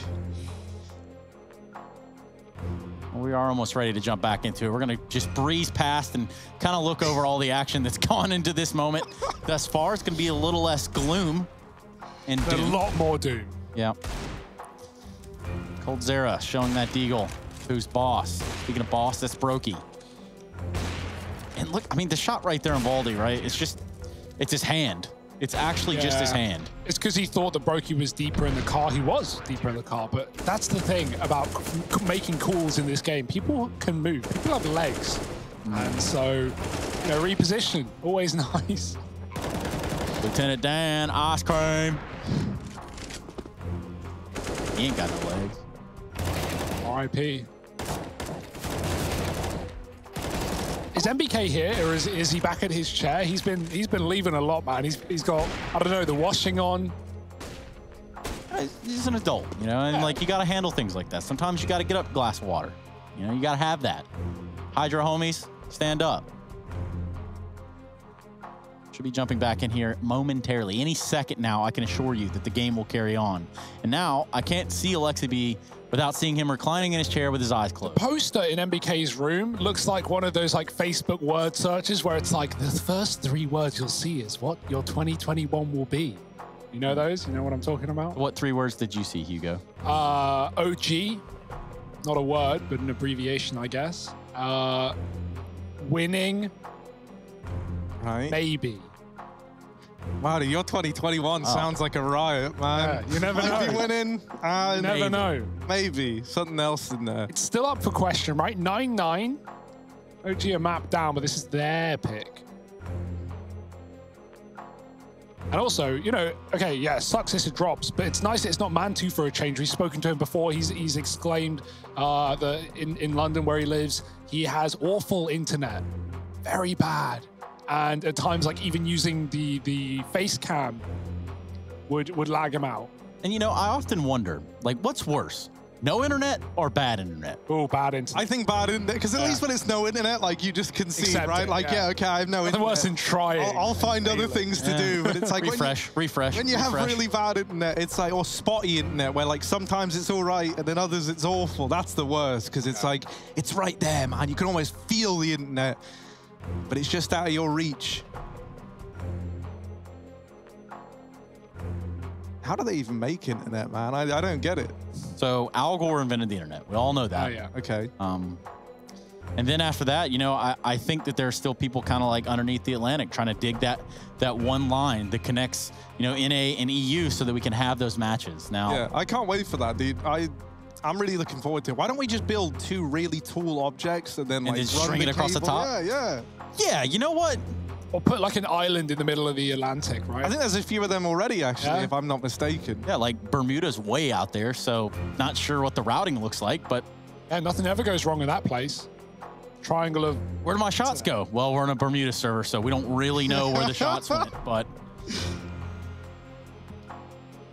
we are almost ready to jump back into it. We're going to just breeze past and kind of look over all the action that's gone into this moment. Thus far, it's going to be a little less gloom and doom.
A lot more doom.
Yeah. coldzera showing that deagle. Who's boss? Speaking of boss, that's Brokey. And look, I mean, the shot right there on Baldy, right? It's just, it's his hand. It's actually just his hand.
It's because he thought that Brokey was deeper in the car. He was deeper in the car, but that's the thing about making calls in this game. People can move. People have legs. And so, you know, reposition, always nice.
Lieutenant Dan, ice cream. He ain't got no legs.
R.I.P. Is MBK here, or is he back at his chair? He's been leaving a lot, man. He's got, I don't know, the washing on.
He's an adult, you know, and like you got to handle things like that. Sometimes you got to get up a glass of water. You know, you got to have that. Hydra homies, stand up. Should be jumping back in here momentarily. Any second now, I can assure you that the game will carry on. And now I can't see Alexi B without seeing him reclining in his chair with his eyes closed.
Poster in MBK's room looks like one of those like Facebook word searches where it's like the first 3 words you'll see is what your 2021 will be. You know those? You know what I'm talking about?
What 3 words did you see, Hugo?
OG, not a word, but an abbreviation, I guess. Winning,
right?
Maybe.
Wow, your 2021 sounds like a riot, man.
Yeah, you never know.
Might be winning.
You never know.
Maybe. Something else in there.
It's still up for question, right? 9-9. OG are mapped down, but this is their pick. And also, you know, okay, yeah, sucks this it drops, but it's nice that it's not Mantu for a change. We've spoken to him before. He's exclaimed that in London where he lives, he has awful internet. Very bad. And at times, like even using the face cam would lag him out.
And you know, I often wonder, like, what's worse? No internet or bad internet?
Oh, bad internet.
I think bad internet, because at least when it's no internet, like you just concede, right? Like, yeah, okay, I have no internet.
Worse than trying.
I'll find other things to do, but it's like
refresh.
When you have really bad internet, it's like, or spotty internet, where like sometimes it's all right and then others it's awful. That's the worst, because it's like, it's right there, man. You can almost feel the internet, but it's just out of your reach. How do they even make internet, man? I don't get it.
So Al Gore invented the internet. We all know that.
Oh, yeah.
Okay.
And then after that, you know, I think that there are still people kind of like underneath the Atlantic trying to dig that one line that connects, you know, NA and EU so that we can have those matches. Now,
yeah, I can't wait for that, dude. I'm really looking forward to it. Why don't we just build 2 really tall objects and then like
just string it across the top?
Yeah.
Yeah, you know what?
Or put like an island in the middle of the Atlantic, right?
I think there's a few of them already, actually, if I'm not mistaken.
Yeah, like Bermuda's way out there, so not sure what the routing looks like, but...
Yeah, nothing ever goes wrong in that place. Triangle of...
Where do my shots go? Well, we're on a Bermuda server, so we don't really know where the shots went, but...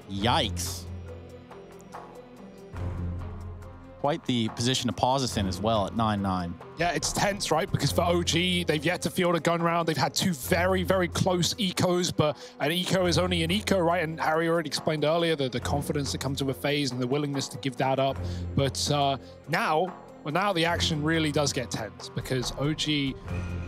Yikes. Quite the position to pause us in as well at 9-9.
Yeah, it's tense, right? Because for OG, they've yet to field a gun round. They've had 2 very, very close ecos, but an eco is only an eco, right? And Harry already explained earlier the confidence that comes with a FaZe and the willingness to give that up. But now the action really does get tense because OG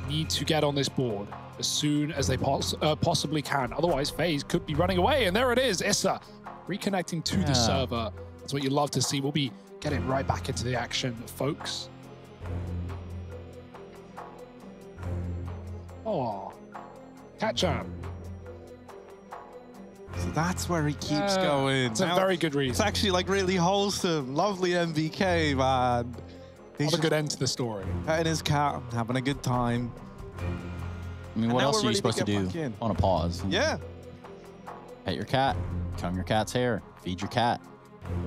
need to get on this board as soon as they possibly can. Otherwise, FaZe could be running away. And there it is, Issa reconnecting to the server. That's what you love to see. We'll be getting right back into the action, folks. Oh, Catch-up.
So that's where he keeps going.
It's a very good reason.
It's actually like really wholesome. Lovely MVK, man.
What a good end to the story.
Petting his cat, having a good time.
I mean, what else are you supposed to do on a pause?
Yeah.
Pet your cat, comb your cat's hair, feed your cat.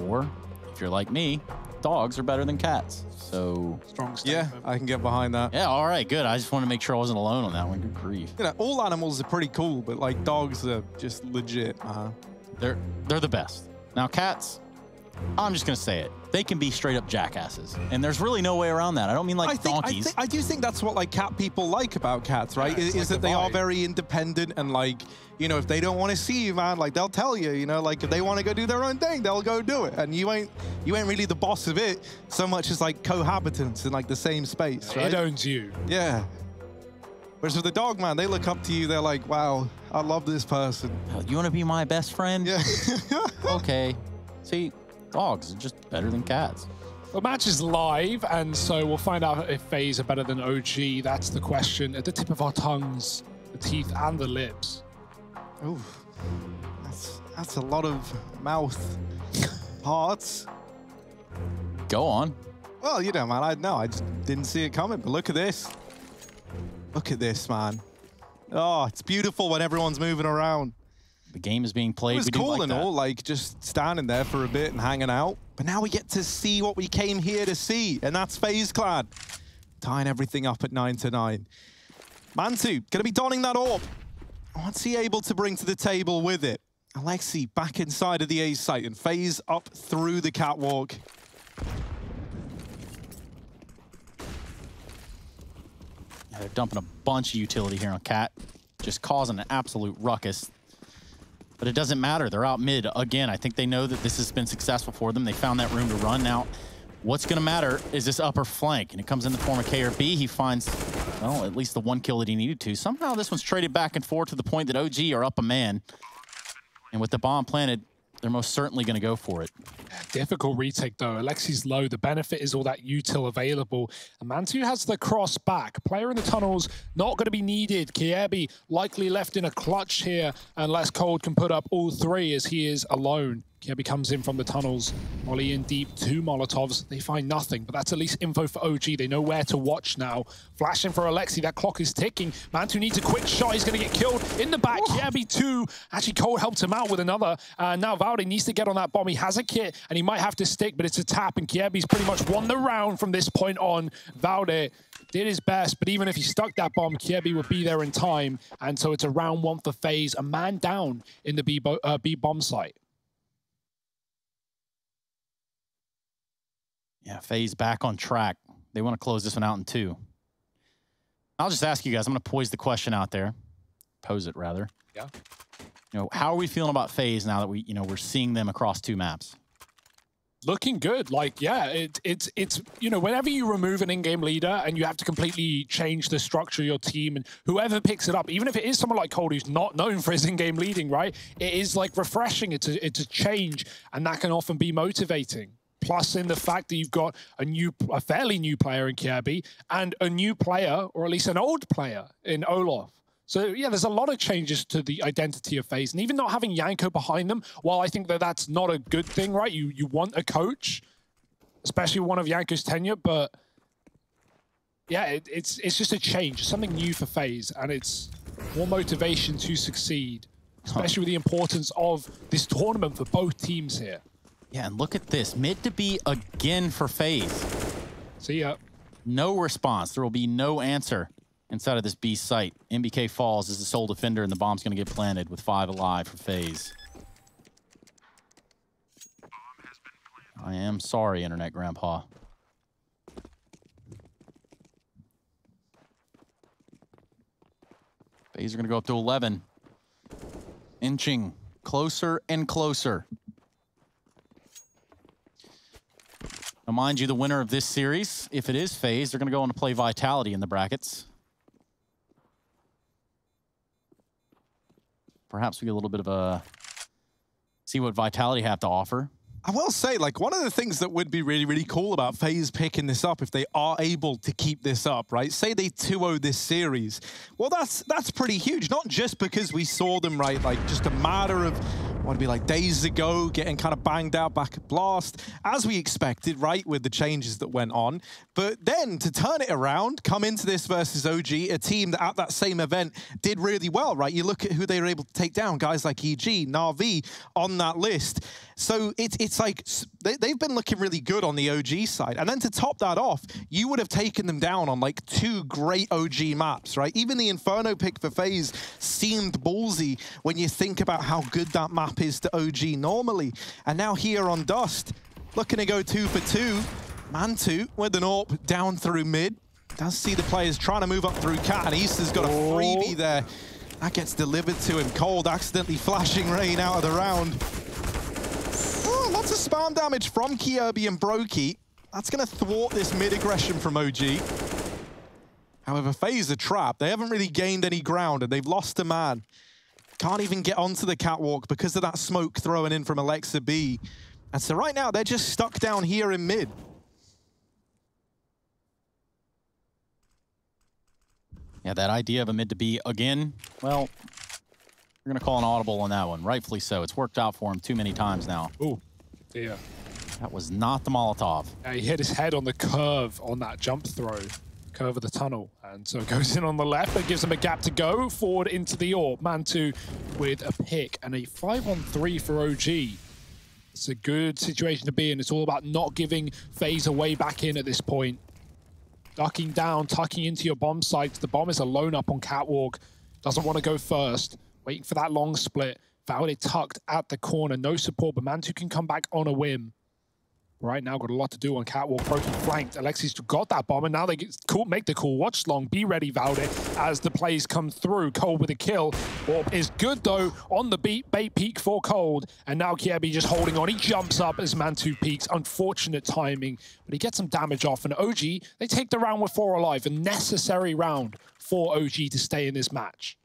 Or, if you're like me, dogs are better than cats. So
strong statement.
Yeah, I can get behind that.
Yeah, all right, good. I just want to make sure I wasn't alone on that one. Good grief.
You know, all animals are pretty cool, but like dogs are just legit, man.
They're the best. Now cats, I'm just going to say it. They can be straight up jackasses. And there's really no way around that. I don't mean like donkeys.
I do think that's what like cat people like about cats, right?
Yeah,
is
like
that they are very independent and like, you know, if they don't want to see you, man, like they'll tell you, you know, like if they want to go do their own thing, they'll go do it. And you ain't really the boss of it so much as like cohabitants in like the same space, right?
It owns you.
Yeah. Whereas with the dog, man, they look up to you. They're like, wow, I love this person.
You want to be my best friend?
Yeah.
Okay. See, dogs are just better than cats.
The match is live, and so we'll find out if FaZe are better than OG. That's the question at the tip of our tongues, the teeth and the lips.
Ooh, that's a lot of mouth parts.
Go on.
Well, you know, man, I just didn't see it coming, but look at this. Look at this, man. Oh, it's beautiful when everyone's moving around.
The game is being played.
It was cool and all, like just standing there for a bit and hanging out. But now we get to see what we came here to see, and that's FaZe Clan. Tying everything up at 9-9. Mantu, gonna be donning that orb. What's he able to bring to the table with it? Alexi back inside of the A site, and FaZe up through the catwalk.
Yeah, they're dumping a bunch of utility here on Cat, just causing an absolute ruckus. But it doesn't matter. They're out mid. Again, I think they know that this has been successful for them. They found that room to run. Now, what's going to matter is this upper flank, and it comes in the form of KRB. He finds, well, at least the one kill that he needed to. Somehow this one's traded back and forth to the point that OG are up a man. And with the bomb planted, they're most certainly going to go for it.
Difficult retake, though. Alexi's low. The benefit is all that util available. And Mantu has the cross back. Player in the tunnels, not going to be needed. Kiebi likely left in a clutch here, unless Cold can put up all three as he is alone. Kiebi comes in from the tunnels. Molly in deep, 2 Molotovs. They find nothing, but that's at least info for OG. They know where to watch now. Flashing for Alexi. That clock is ticking. Mantu needs a quick shot. He's going to get killed in the back. Kiebi 2. Actually, Cold helped him out with another. Now Valde needs to get on that bomb. He has a kit, and he might have to stick, but it's a tap, and Kiebi's pretty much won the round from this point on. Valde did his best, but even if he stuck that bomb, Kiebi would be there in time. And so it's a round 1 for FaZe. A man down in the B bomb site.
Yeah, FaZe back on track. They want to close this one out in 2. I'll just ask you guys. I'm going to pose the question out there. Pose it, rather.
Yeah.
You know, how are we feeling about FaZe now that we're seeing them across 2 maps?
Looking good. Like, yeah, it's you know, whenever you remove an in-game leader and you have to completely change the structure of your team, and whoever picks it up, even if it is someone like Cold who's not known for his in-game leading, right? It is like refreshing. It's a change, and that can often be motivating. Plus, in the fact that you've got a fairly new player in Kiebi and a new player, or at least an old player in Olaf. So, yeah, there's a lot of changes to the identity of FaZe. And even not having Yanko behind them, while I think that that's not a good thing, right? You want a coach, especially one of Yanko's tenure, but yeah, it's just a change, something new for FaZe, and it's more motivation to succeed, especially with the importance of this tournament for both teams here.
Yeah, and look at this. Mid to B again for FaZe.
See ya.
No response. There will be no answer inside of this B site. MBK falls as the sole defender, and the bomb's going to get planted with 5 alive for FaZe. I am sorry, Internet Grandpa. FaZe are going to go up to 11. Inching closer and closer. Now, mind you, the winner of this series, if it is FaZe, they're going to go on to play Vitality in the brackets. Perhaps we get a little bit of a... see what Vitality have to offer.
I will say, like, one of the things that would be really, really cool about FaZe picking this up, if they are able to keep this up, right? Say they 2-0 this series. Well, that's pretty huge. Not just because we saw them, right, like, just a matter of, what would be like days ago, getting kind of banged out back at Blast, as we expected, right, with the changes that went on. But then to turn it around, come into this versus OG, a team that at that same event did really well, right? You look at who they were able to take down, guys like EG, Na'Vi on that list. So it's like they've been looking really good on the OG side. And then to top that off, you would have taken them down on like 2 great OG maps, right? Even the Inferno pick for FaZe seemed ballsy when you think about how good that map is to OG normally. And now here on Dust, looking to go 2 for 2. Mantu with an AWP down through mid. Does see the players trying to move up through Cat, and Easter's got a freebie there. That gets delivered to him. Cold accidentally flashing Rain out of the round. Oh, lots of spam damage from Kirby and Brokey. That's going to thwart this mid-aggression from OG. However, FaZe are trapped. They haven't really gained any ground, and they've lost a man. Can't even get onto the catwalk because of that smoke throwing in from Alexa B. And so right now, they're just stuck down here in mid.
Yeah, that idea of a mid to B again, well, we're going to call an audible on that one. Rightfully so. It's worked out for him too many times now.
Ooh, dear.
That was not the Molotov.
Yeah, he hit his head on the curve on that jump throw. Curve of the tunnel, and so it goes in on the left, but gives him a gap to go forward into the AWP. Mantu with a pick and a 5-on-3 for OG. It's a good situation to be in. It's all about not giving FaZe away back in at this point. Ducking down, tucking into your bomb sites. The bomb is alone up on catwalk. Doesn't want to go first. Waiting for that long split. Valde tucked at the corner. No support, but Mantu can come back on a whim. Right now, got a lot to do on catwalk. Broken flanked. Alexi's got that bomb, and now they make the cool watch long. Be ready, Valde, as the plays come through. Cold with a kill. AWP is good, though, on the bait peak for Cold. And now Kirby just holding on. He jumps up as Mantu peaks. Unfortunate timing, but he gets some damage off. And OG, they take the round with 4 alive. A necessary round for OG to stay in this match.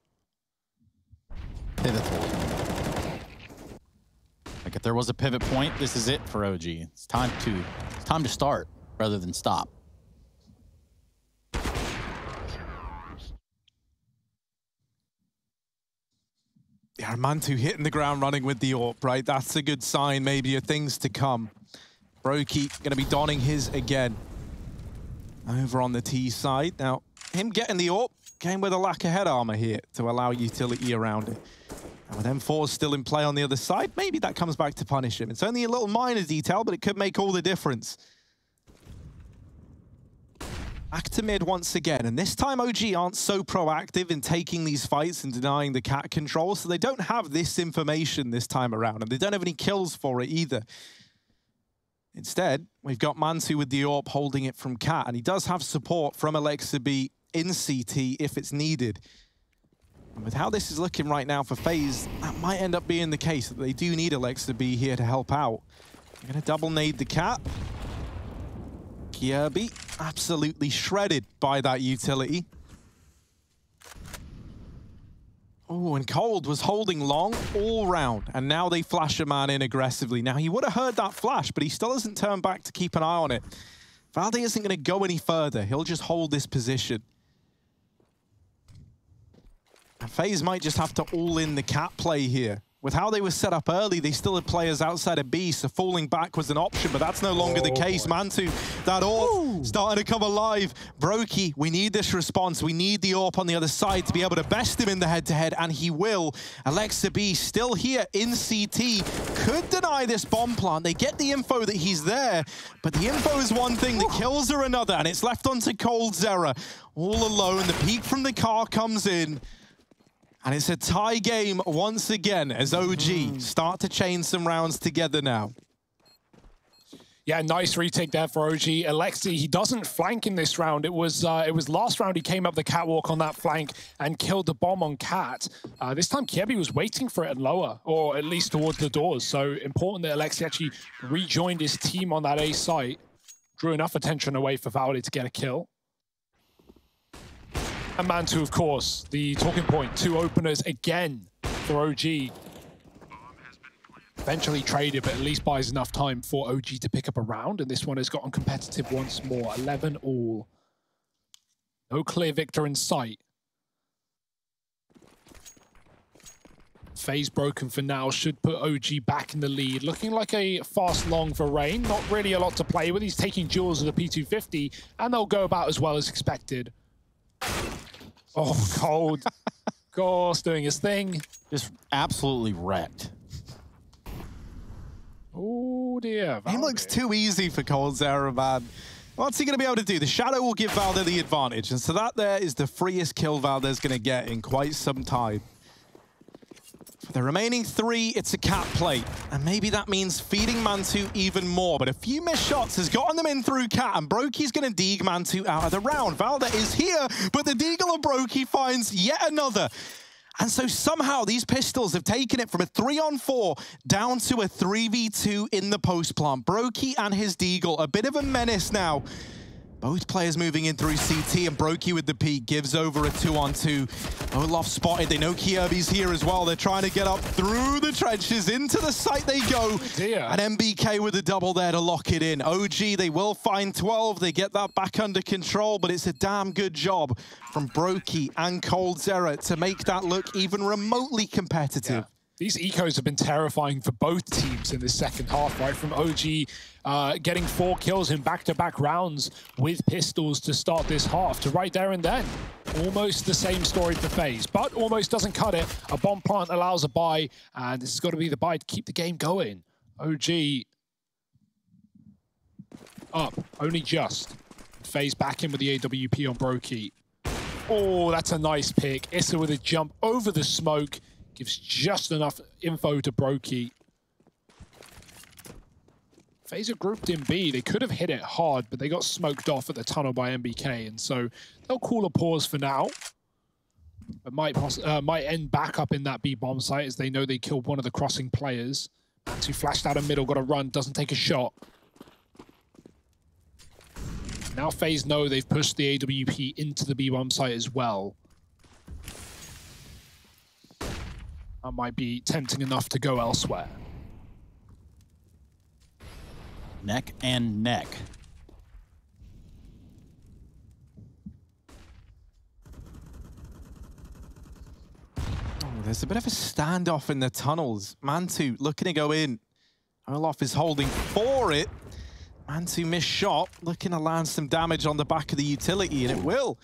Pivotal. Like if there was a pivot point, this is it for OG. It's time to start rather than stop.
Yeah, Mantu hitting the ground running with the AWP, right? That's a good sign, maybe, of things to come. Brokey going to be donning his again. Over on the T side. Now, him getting the AWP came with a lack of head armor here to allow utility around it. And with M4 still in play on the other side, maybe that comes back to punish him. It's only a little minor detail, but it could make all the difference. Back to mid once again, and this time OG aren't so proactive in taking these fights and denying the cat control, so they don't have this information this time around, and they don't have any kills for it either. Instead, we've got Mantu with the AWP holding it from cat, and he does have support from Alexa B in CT if it's needed. And with how this is looking right now for FaZe, that might end up being the case, that they do need Alexa B here to help out. They're going to double nade the cat. Kirby absolutely shredded by that utility. Oh, and Cold was holding long all round, and now they flash a man in aggressively. Now, he would have heard that flash, but he still hasn't turned back to keep an eye on it. Valde isn't going to go any further. He'll just hold this position. And FaZe might just have to all in the cat play here. With how they were set up early, they still had players outside of B, so falling back was an option, but that's no longer the case. Mantu, that AWP starting to come alive. Brokey, we need this response. We need the AWP on the other side to be able to best him in the head-to-head, and he will. Alexa B still here in CT. Could deny this bomb plant. They get the info that he's there, but the info is one thing, the kills are another, and it's left onto Cold Zera. All alone, the peek from the car comes in. And it's a tie game once again as OG start to chain some rounds together now.
Yeah, nice retake there for OG. Alexi, he doesn't flank in this round. It was last round he came up the catwalk on that flank and killed the bomb on Cat. This time Kirby was waiting for it and lower, or at least towards the doors. So important that Alexi actually rejoined his team on that A site. Drew enough attention away for Valde to get a kill. And Mantu, of course, the talking point. 2 openers again for OG. Eventually traded, but at least buys enough time for OG to pick up a round. And this one has gotten competitive once more. 11 all. No clear victor in sight. FaZe broken for now. Should put OG back in the lead. Looking like a fast long for Rain. Not really a lot to play with. He's taking duels with the P250. And they'll go about as well as expected. Oh, Cold. Of course, doing his thing.
Just absolutely wrecked.
Oh, dear.
He looks too easy for Cold Zera, man. What's he going to be able to do? The Shadow will give Valde the advantage. And so that there is the freest kill Valde's going to get in quite some time. For the remaining 3, it's a cap play. And maybe that means feeding Mantu even more. But a few missed shots has gotten them in through cat, and Broky's going to deeg Mantu out of the round. Valda is here, but the deagle of Broky finds yet another. And so somehow these pistols have taken it from a 3-on-4 down to a 3v2 in the post plant. Broky and his deagle, a bit of a menace now. Both players moving in through CT, and Broky with the peek gives over a 2-on-2. Olaf spotted. They know Kierby's here as well. They're trying to get up through the trenches. Into the site they go. And MBK with a double there to lock it in. OG, they will find 12. They get that back under control, but it's a damn good job from Broky and coldzera to make that look even remotely competitive.
Yeah. These ecos have been terrifying for both teams in the second half, right? From OG getting 4 kills in back-to-back rounds with pistols to start this half, to right there and then. Almost the same story for FaZe, but almost doesn't cut it. A bomb plant allows a buy, and this has got to be the buy to keep the game going. OG up, only just. FaZe back in with the AWP on Broky. Oh, that's a nice pick. Issa with a jump over the smoke. Gives just enough info to Broky. FaZe are grouped in B. They could have hit it hard, but they got smoked off at the tunnel by MBK, and so they'll call a pause for now. But might end back up in that B bomb site as they know they killed one of the crossing players. Mantu flashed out of middle, got a run, doesn't take a shot. Now FaZe know they've pushed the AWP into the B bomb site as well. That might be tempting enough to go elsewhere.
Neck and neck.
Oh, there's a bit of a standoff in the tunnels. Mantu looking to go in. Olaf is holding for it. Mantu missed shot, looking to land some damage on the back of the utility, and it will.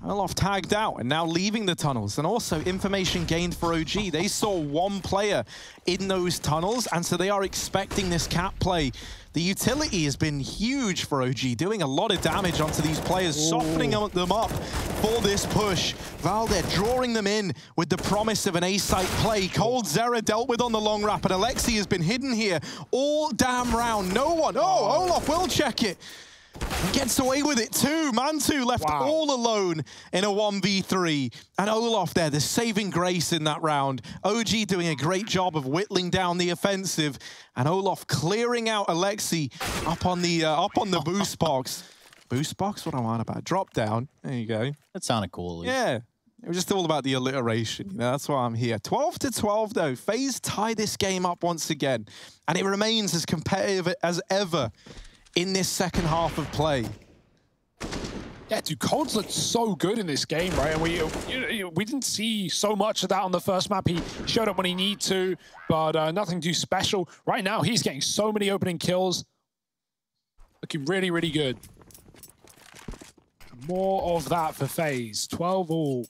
Olaf tagged out and now leaving the tunnels, and also information gained for OG. They saw 1 player in those tunnels, and so they are expecting this cap play. The utility has been huge for OG, doing a lot of damage onto these players, softening them up for this push. Valde drawing them in with the promise of an A-site play. coldzera dealt with on the long wrap, and Alexi has been hidden here all damn round. No one. Oh, Olaf will check it. He gets away with it too. Mantu left all alone in a 1v3. And Olaf there, the saving grace in that round. OG doing a great job of whittling down the offensive. And Olaf clearing out Alexi up on the boost box. Boost box? What am I on about? Drop down. There you go.
That sounded cool.
Yeah. It was just all about the alliteration. You know, that's why I'm here. 12-12 though. FaZe tie this game up once again. And it remains as competitive as ever in this second half of play.
Yeah, dude, Cold's looked so good in this game, right? And we didn't see so much of that on the first map. He showed up when he needed to, but nothing too special. Right now, he's getting so many opening kills. Looking really, really good. More of that for FaZe. 12 all.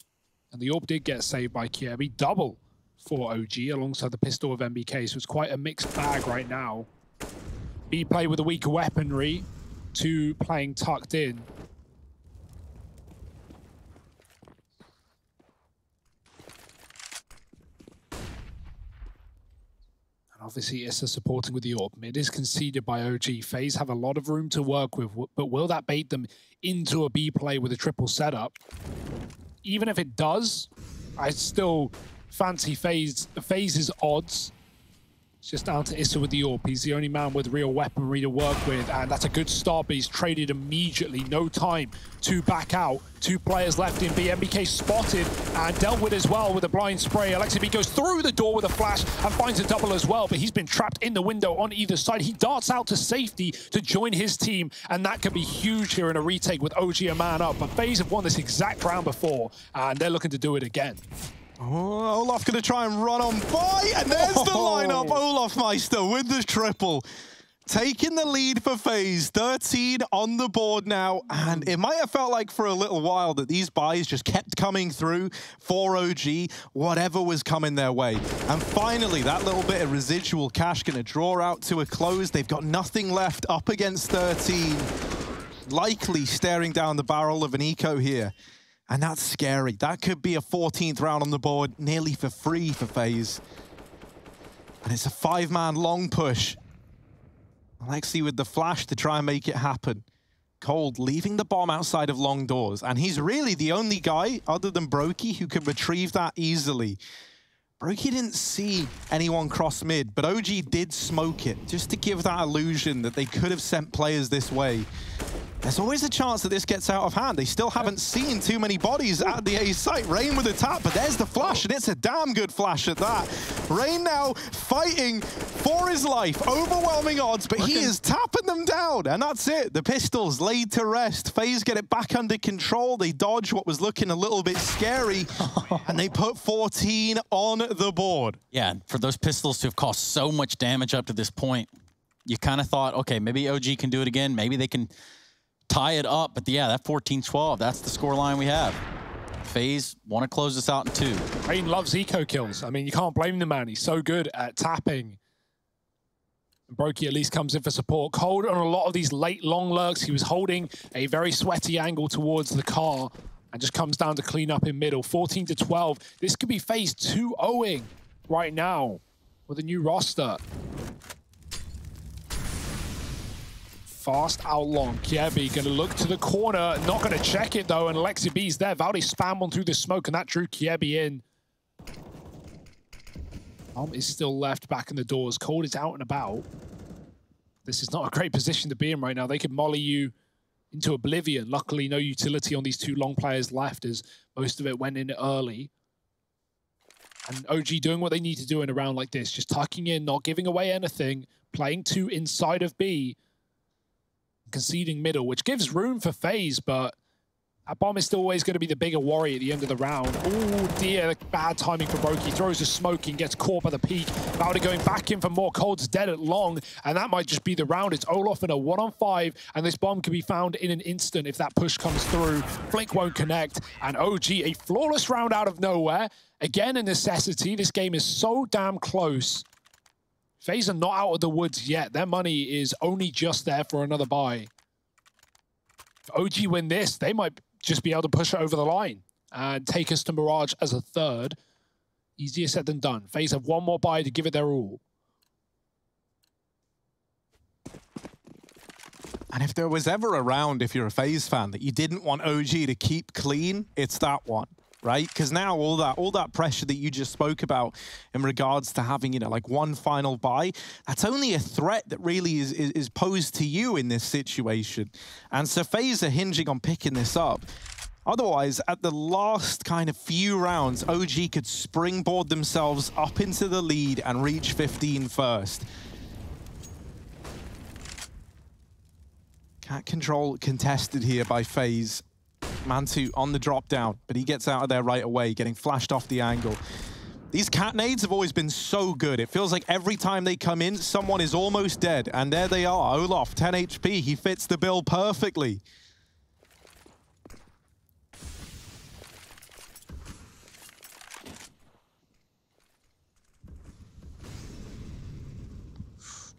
And the AWP did get saved by Kierby. Double for OG alongside the pistol of MBK. So it's quite a mixed bag right now. B play with a weaker weaponry, 2 playing tucked in. And obviously Issa supporting with the AWP. Mid is conceded by OG. FaZe have a lot of room to work with, but will that bait them into a B play with a triple setup? Even if it does, I still fancy FaZe's odds. It's just down to Issa with the AWP. He's the only man with real weaponry to work with, and that's a good start, but he's traded immediately. No time to back out. 2 players left in B. MBK spotted and dealt with as well with a blind spray. Alexi B goes through the door with a flash and finds a double as well, but he's been trapped in the window on either side. He darts out to safety to join his team, and that could be huge here in a retake with OG a man up. But FaZe have won this exact round before, and they're looking to do it again.
Oh, Olaf going to try and run on by, and there's the lineup. Olaf Meister with the triple. Taking the lead for FaZe, 13 on the board now, and it might have felt like for a little while that these buys just kept coming through for OG, whatever was coming their way. And finally, that little bit of residual cash going to draw out to a close. They've got nothing left up against 13. Likely staring down the barrel of an eco here. And that's scary. That could be a 14th round on the board, nearly for free for FaZe. And it's a 5-man long push. Alexi with the flash to try and make it happen. Cold leaving the bomb outside of long doors. And he's really the only guy, other than Brokey, who can retrieve that easily. Brokey didn't see anyone cross mid, but OG did smoke it, just to give that illusion that they could have sent players this way. There's always a chance that this gets out of hand. They still haven't seen too many bodies at the A site. Rain with a tap, but there's the flash, and it's a damn good flash at that. Rain now fighting for his life. Overwhelming odds, but he is tapping them down, and that's it. The pistols laid to rest. FaZe get it back under control. They dodge what was looking a little bit scary, and they put 14 on the board.
Yeah, for those pistols to have caused so much damage up to this point, you kind of thought, okay, maybe OG can do it again. Maybe they can tie it up, but yeah, that 14-12, that's the score line we have. FaZe want to close this out in 2.
Rain loves eco kills. I mean, you can't blame the man. He's so good at tapping. And Brokey at least comes in for support. Cold on a lot of these late long lurks. He was holding a very sweaty angle towards the car and just comes down to clean up in middle. 14-12. This could be FaZe 2-0ing right now with a new roster. Fast out long. Kiebi going to look to the corner. Not going to check it, though. And Alexi B's there. Valde spam on through the smoke, and that drew Kiebi in. Is still left back in the doors. Cold is out and about. This is not a great position to be in right now. They could molly you into oblivion. Luckily, no utility on these 2 long players left, as most of it went in early. And OG doing what they need to do in a round like this. Just tucking in, not giving away anything. Playing 2 inside of B. Conceding middle, which gives room for FaZe, but that bomb is still always going to be the bigger worry at the end of the round. Oh dear, bad timing for Brokey. Throws a smoke and gets caught by the peak. Valde going back in for more. Cold's dead at long, and that might just be the round. It's Olof in a 1-on-5, and this bomb can be found in an instant if that push comes through. Flick won't connect, and OG, a flawless round out of nowhere. Again, a necessity. This game is so damn close. FaZe are not out of the woods yet. Their money is only just there for another buy. If OG win this, they might just be able to push it over the line and take us to Mirage as a 3rd. Easier said than done. FaZe have 1 more buy to give it their all.
And if there was ever a round, if you're a FaZe fan, that you didn't want OG to keep clean, it's that one. Right? Because now all that pressure that you just spoke about in regards to having, you know, like 1 final buy, that's only a threat that really is posed to you in this situation. And so FaZe are hinging on picking this up. Otherwise, at the last kind of few rounds, OG could springboard themselves up into the lead and reach 15 first. Cat control contested here by FaZe. Mantu on the drop down, but he gets out of there right away, getting flashed off the angle. These cat nades have always been so good. It feels like every time they come in, someone is almost dead. And there they are. Olof, 10 HP. He fits the bill perfectly.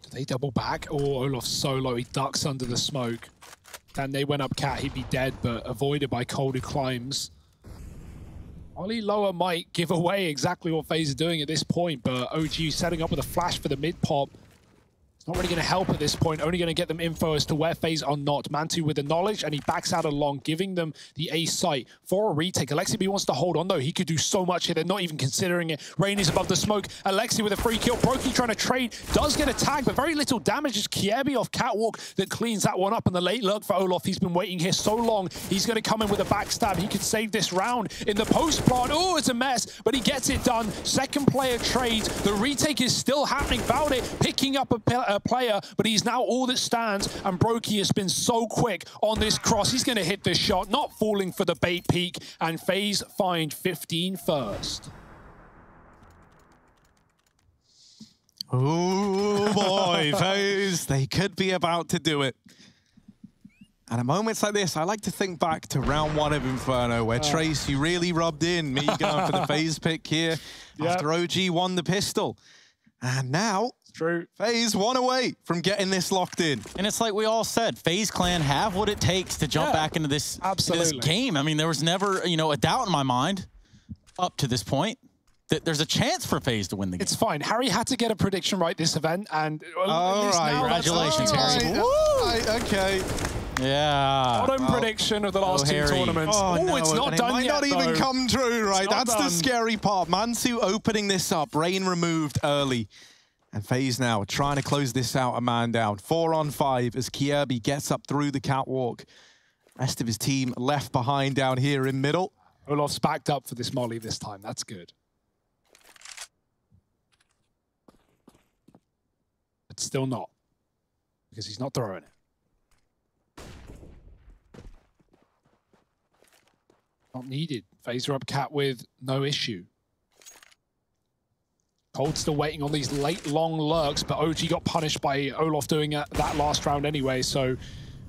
Do they double back? Oh, Olof's so low. He ducks under the smoke. Then they went up cat, he'd be dead, but avoided by Cold, who climbs. Ollie lower might give away exactly what FaZe are doing at this point, but OG setting up with a flash for the mid pop. It's not really going to help at this point, only going to get them info as to where FaZe are not. Mantu with the knowledge, and he backs out along, giving them the A site for a retake. Alexi B wants to hold on, though. He could do so much here. They're not even considering it. Rain is above the smoke. Alexi with a free kill. Brokey trying to trade. Does get a tag, but very little damage. It's Kiebi off Catwalk that cleans that one up. And the late lurk for Olof. He's been waiting here so long. He's going to come in with a backstab. He could save this round in the post plant. Oh, it's a mess, but he gets it done. Second player trades. The retake is still happening. Valde picking up a player, but he's now all that stands, and Brokey has been so quick on this cross. He's going to hit this shot, not falling for the bait peak, and FaZe find 15 first.
Oh boy, FaZe, they could be about to do it. And at moments like this, I like to think back to round 1 of Inferno, where Trace, you really rubbed in, me going for the FaZe pick here after OG won the pistol. And now,
true.
FaZe one away from getting this locked in.
And it's like we all said, FaZe Clan have what it takes to jump back into this game. I mean, there was never, you know, a doubt in my mind up to this point that there's a chance for FaZe to win the game.
It's fine. Harry had to get a prediction right this event, and
Congratulations, Harry.
Okay.
Yeah.
Bottom prediction of the last two tournaments.
Oh, no,
it's not done
yet. It might not even come true, right? That's the scary part. Mansu opening this up. Rain removed early. And FaZe now trying to close this out, a man down. 4 on 5 as Kierby gets up through the catwalk. Rest of his team left behind down here in middle.
Olof's backed up for this molly this time. That's good. But still not, because he's not throwing it. Not needed. FaZe are up cat with no issue. Cold still waiting on these late, long lurks, but OG got punished by Olof doing that last round anyway, so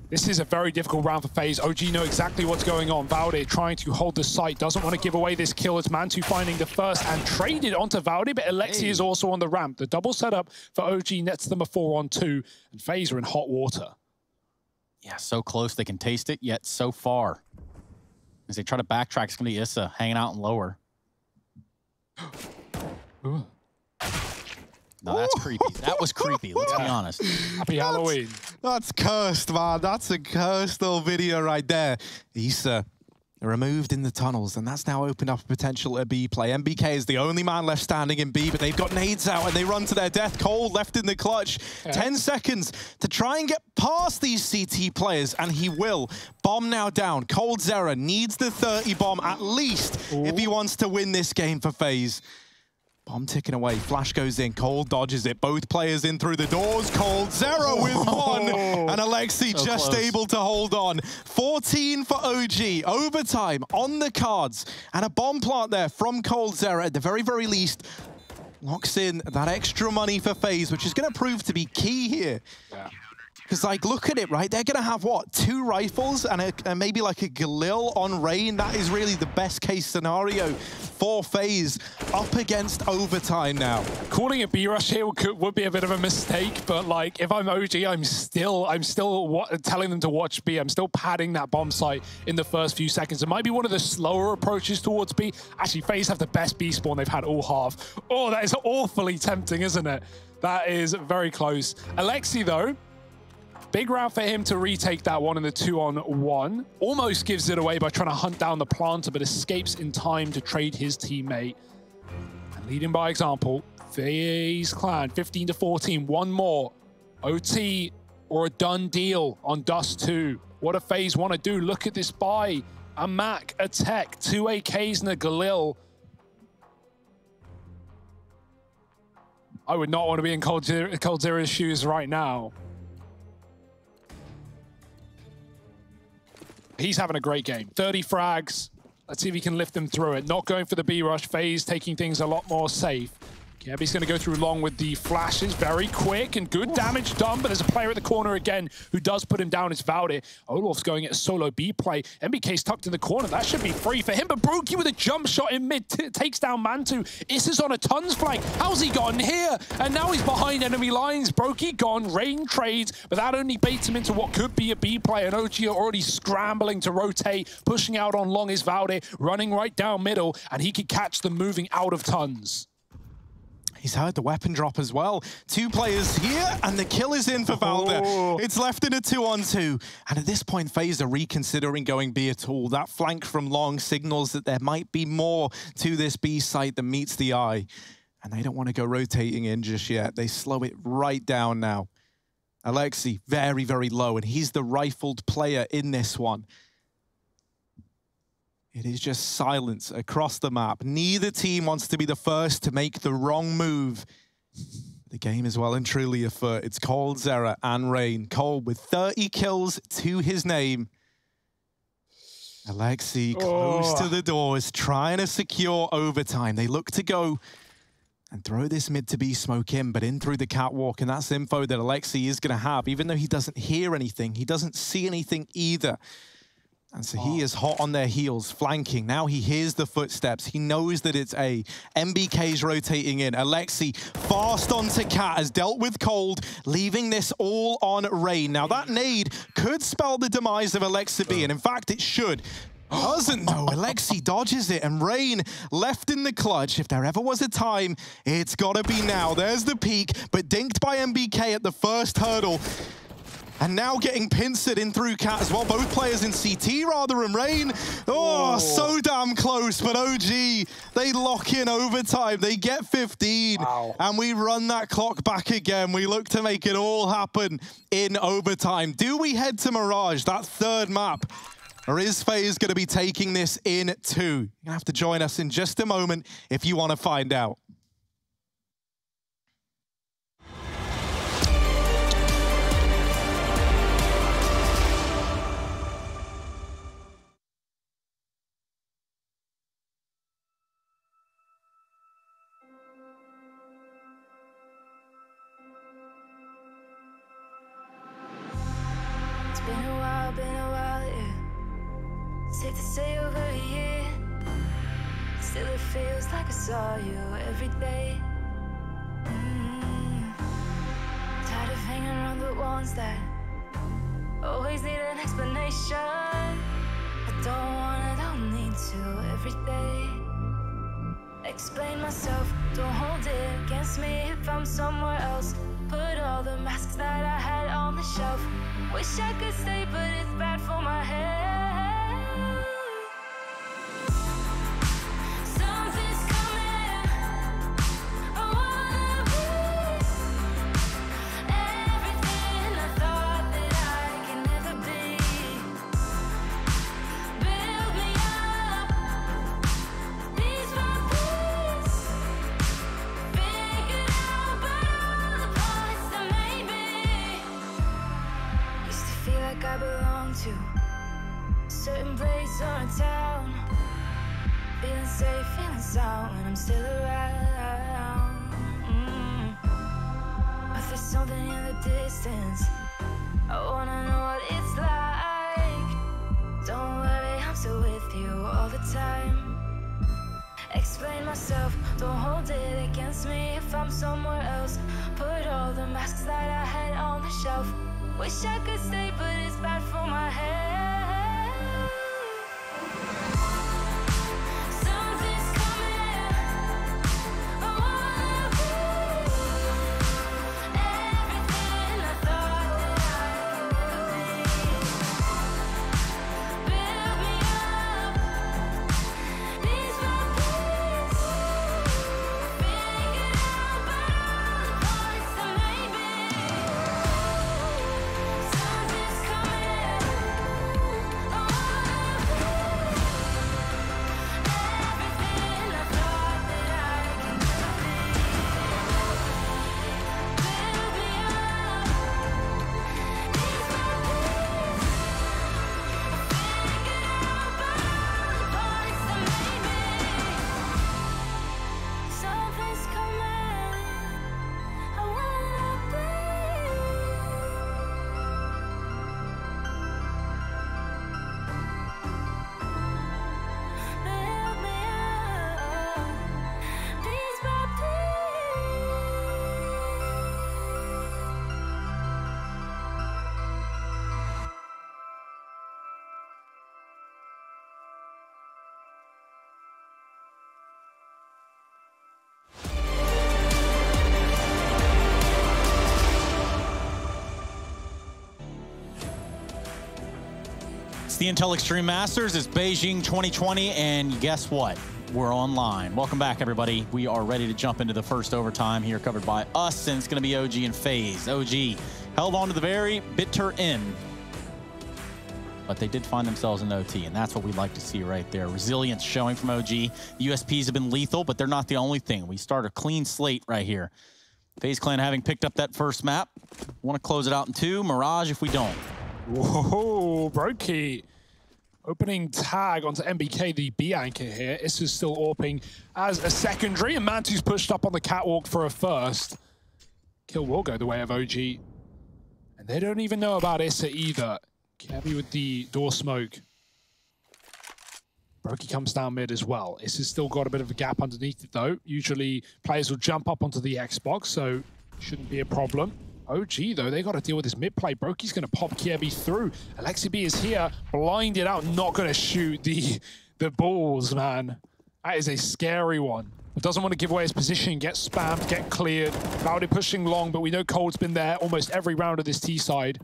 this is a very difficult round for FaZe. OG know exactly what's going on. Valde trying to hold the site, doesn't want to give away this kill. It's Mantu finding the first and traded onto Valde, but Alexi is also on the ramp. The double setup for OG nets them a 4-on-2, and FaZe are in hot water.
Yeah, so close they can taste it, yet so far. As they try to backtrack, it's going to be Issa hanging out in lower. No, that's creepy. That was creepy, let's be honest.
Happy Halloween.
That's cursed, man. That's a cursed little video right there. Issa removed in the tunnels, and that's now opened up a potential B play. MBK is the only man left standing in B, but they've got nades out, and they run to their death. Cold left in the clutch. 10 seconds to try and get past these CT players, and he will. Bomb now down. Cold Zera needs the 30 bomb at least if he wants to win this game for FaZe. Bomb ticking away. Flash goes in. Cold dodges it. Both players in through the doors. Cold Zera with one. And Alexi so just close. Able to hold on. 14 for OG. Overtime on the cards. And a bomb plant there from Cold Zera at the very, very least. Locks in that extra money for FaZe, which is going to prove to be key here. Yeah. Because, like, look at it, right? They're going to have, what, 2 rifles and maybe, like, a Galil on Rain. That is really the best-case scenario for FaZe up against overtime now.
Calling a B-rush here would be a bit of a mistake, but, like, if I'm OG, I'm still telling them to watch B. I'm still padding that bomb site in the first few seconds. It might be one of the slower approaches towards B. Actually, FaZe have the best B spawn they've had all half. Oh, that is awfully tempting, isn't it? That is very close. Alexi, though, big round for him to retake that one in the 2-on-1. Almost gives it away by trying to hunt down the planter, but escapes in time to trade his teammate. And leading by example, FaZe Clan, 15-14, one more. OT or a done deal on Dust2. What do FaZe want to do? Look at this buy. A Mac, a Tech, 2 AKs and a Galil. I would not want to be in Cold Zera's shoes right now. He's having a great game. 30 frags. Let's see if he can lift them through it. Not going for the B-rush. FaZe taking things a lot more safe. Kierby's going to go through long with the flashes. Very quick and good damage done, but there's a player at the corner again who does put him down. It's Valde. Olof's going at a solo B play. MBK's tucked in the corner. That should be free for him, but Brokey with a jump shot in mid takes down Mantu. Issa's on a tons flank. How's he gotten here? And now he's behind enemy lines. Brokey gone. Rain trades, but that only baits him into what could be a B play, and OG are already scrambling to rotate. Pushing out on long is Valde, running right down middle, and he could catch them moving out of tons.
He's heard the weapon drop as well. 2 players here, and the kill is in for Valde. It's left in a 2-on-2. And at this point, FaZe are reconsidering going B at all. That flank from long signals that there might be more to this B site than meets the eye. And they don't want to go rotating in just yet. They slow it right down now. Alexi, very, very low, and he's the rifled player in this one. It is just silence across the map. Neither team wants to be the first to make the wrong move. The game is well and truly afoot. It's Cold Zera and Rain. Cold with 30 kills to his name. Alexi close to the doors, trying to secure overtime. They look to go and throw this mid to B smoke in, but in through the catwalk, and that's info that Alexi is going to have, even though he doesn't hear anything. He doesn't see anything either. And so he is hot on their heels, flanking. Now he hears the footsteps. He knows that it's A. MBK's rotating in. Alexi fast onto Cat, has dealt with cold, leaving this all on Rain. Now that nade could spell the demise of Alexa B, and in fact it should. Doesn't though. Alexi dodges it, and Rain left in the clutch. If there ever was a time, it's gotta be now. There's the peak, but dinked by MBK at the first hurdle. And now getting pincered in through Cat as well. Both players in CT rather, and Rain. Oh, so damn close. But OG, they lock in overtime. They get 15. Wow. And we run that clock back again. We look to make it all happen in overtime. Do we head to Mirage, that third map? Or is FaZe going to be taking this in 2? You're going to have to join us in just a moment if you want to find out.
Been a while, yeah. Safe to say over a year. Still it feels like I saw you every day. Tired of hanging around the ones that always need an explanation. I don't need to every day. Explain myself, don't hold it against me if I'm somewhere else. Put all the masks that I had on the shelf. Wish I could stay, but it's bad for my head. Something's coming. I wanna be everything I thought that I could never be. Build me up, piece by piece. Figured out about all the parts that made me. Used to feel like I belong to a certain place or a town. Feeling safe, feeling sound when I'm still around. But there's something in the distance. I wanna know what it's like. Don't worry, I'm still with you all the time. Explain myself, don't hold it against me if I'm somewhere else. Put all the masks that I had on the shelf. Wish I could stay, but it's bad for my head. Something's coming. I wanna be everything I thought that I could never be. Build me up, piece by piece. Figured out about all the parts that made me. Something's coming. I wanna be everything I thought that I could never be. Build me up, piece by piece. Figured out about all the parts that made me. Something's coming. I wanna be. Build me up, piece by piece.
It's the Intel Extreme Masters. It's Beijing 2020, and guess what? We're online. Welcome back, everybody. We are ready to jump into the first overtime here, covered by us, and it's going to be OG and FaZe. OG held on to the very bitter end, but they did find themselves in OT, and that's what we'd like to see right there. Resilience showing from OG. The USPs have been lethal, but they're not the only thing. We start a clean slate right here. FaZe Clan having picked up that first map. Want to close it out in 2. Mirage if we don't.
Whoa, Brokey. Opening tag onto MBK, the B anchor here. This is still AWPing as a secondary, and Mantu's pushed up on the catwalk for a first. Kill will go the way of OG. And they don't even know about Issa either. Kebby with the door smoke. Brokey comes down mid as well. This has still got a bit of a gap underneath it though. Usually players will jump up onto the Xbox, so shouldn't be a problem. OG though, they got to deal with this mid play. Brokey's going to pop Kierby through. Alexi B is here, blinded out, not going to shoot the balls, man. That is a scary one. But doesn't want to give away his position, get spammed, get cleared. Valde pushing long, but we know Cold's been there almost every round of this T side.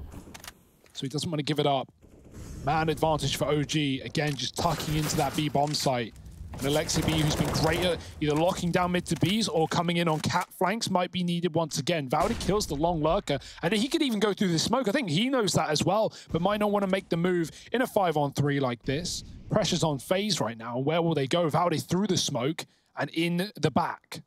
So he doesn't want to give it up. Man advantage for OG. Again, just tucking into that B bomb site. And Alexi B, who's been great at either locking down mid to Bs or coming in on cat flanks, might be needed once again. Valde kills the long lurker, and he could even go through the smoke. I think he knows that as well, but might not want to make the move in a 5-on-3 like this. Pressure's on FaZe right now. Where will they go? Valde through the smoke and in the back.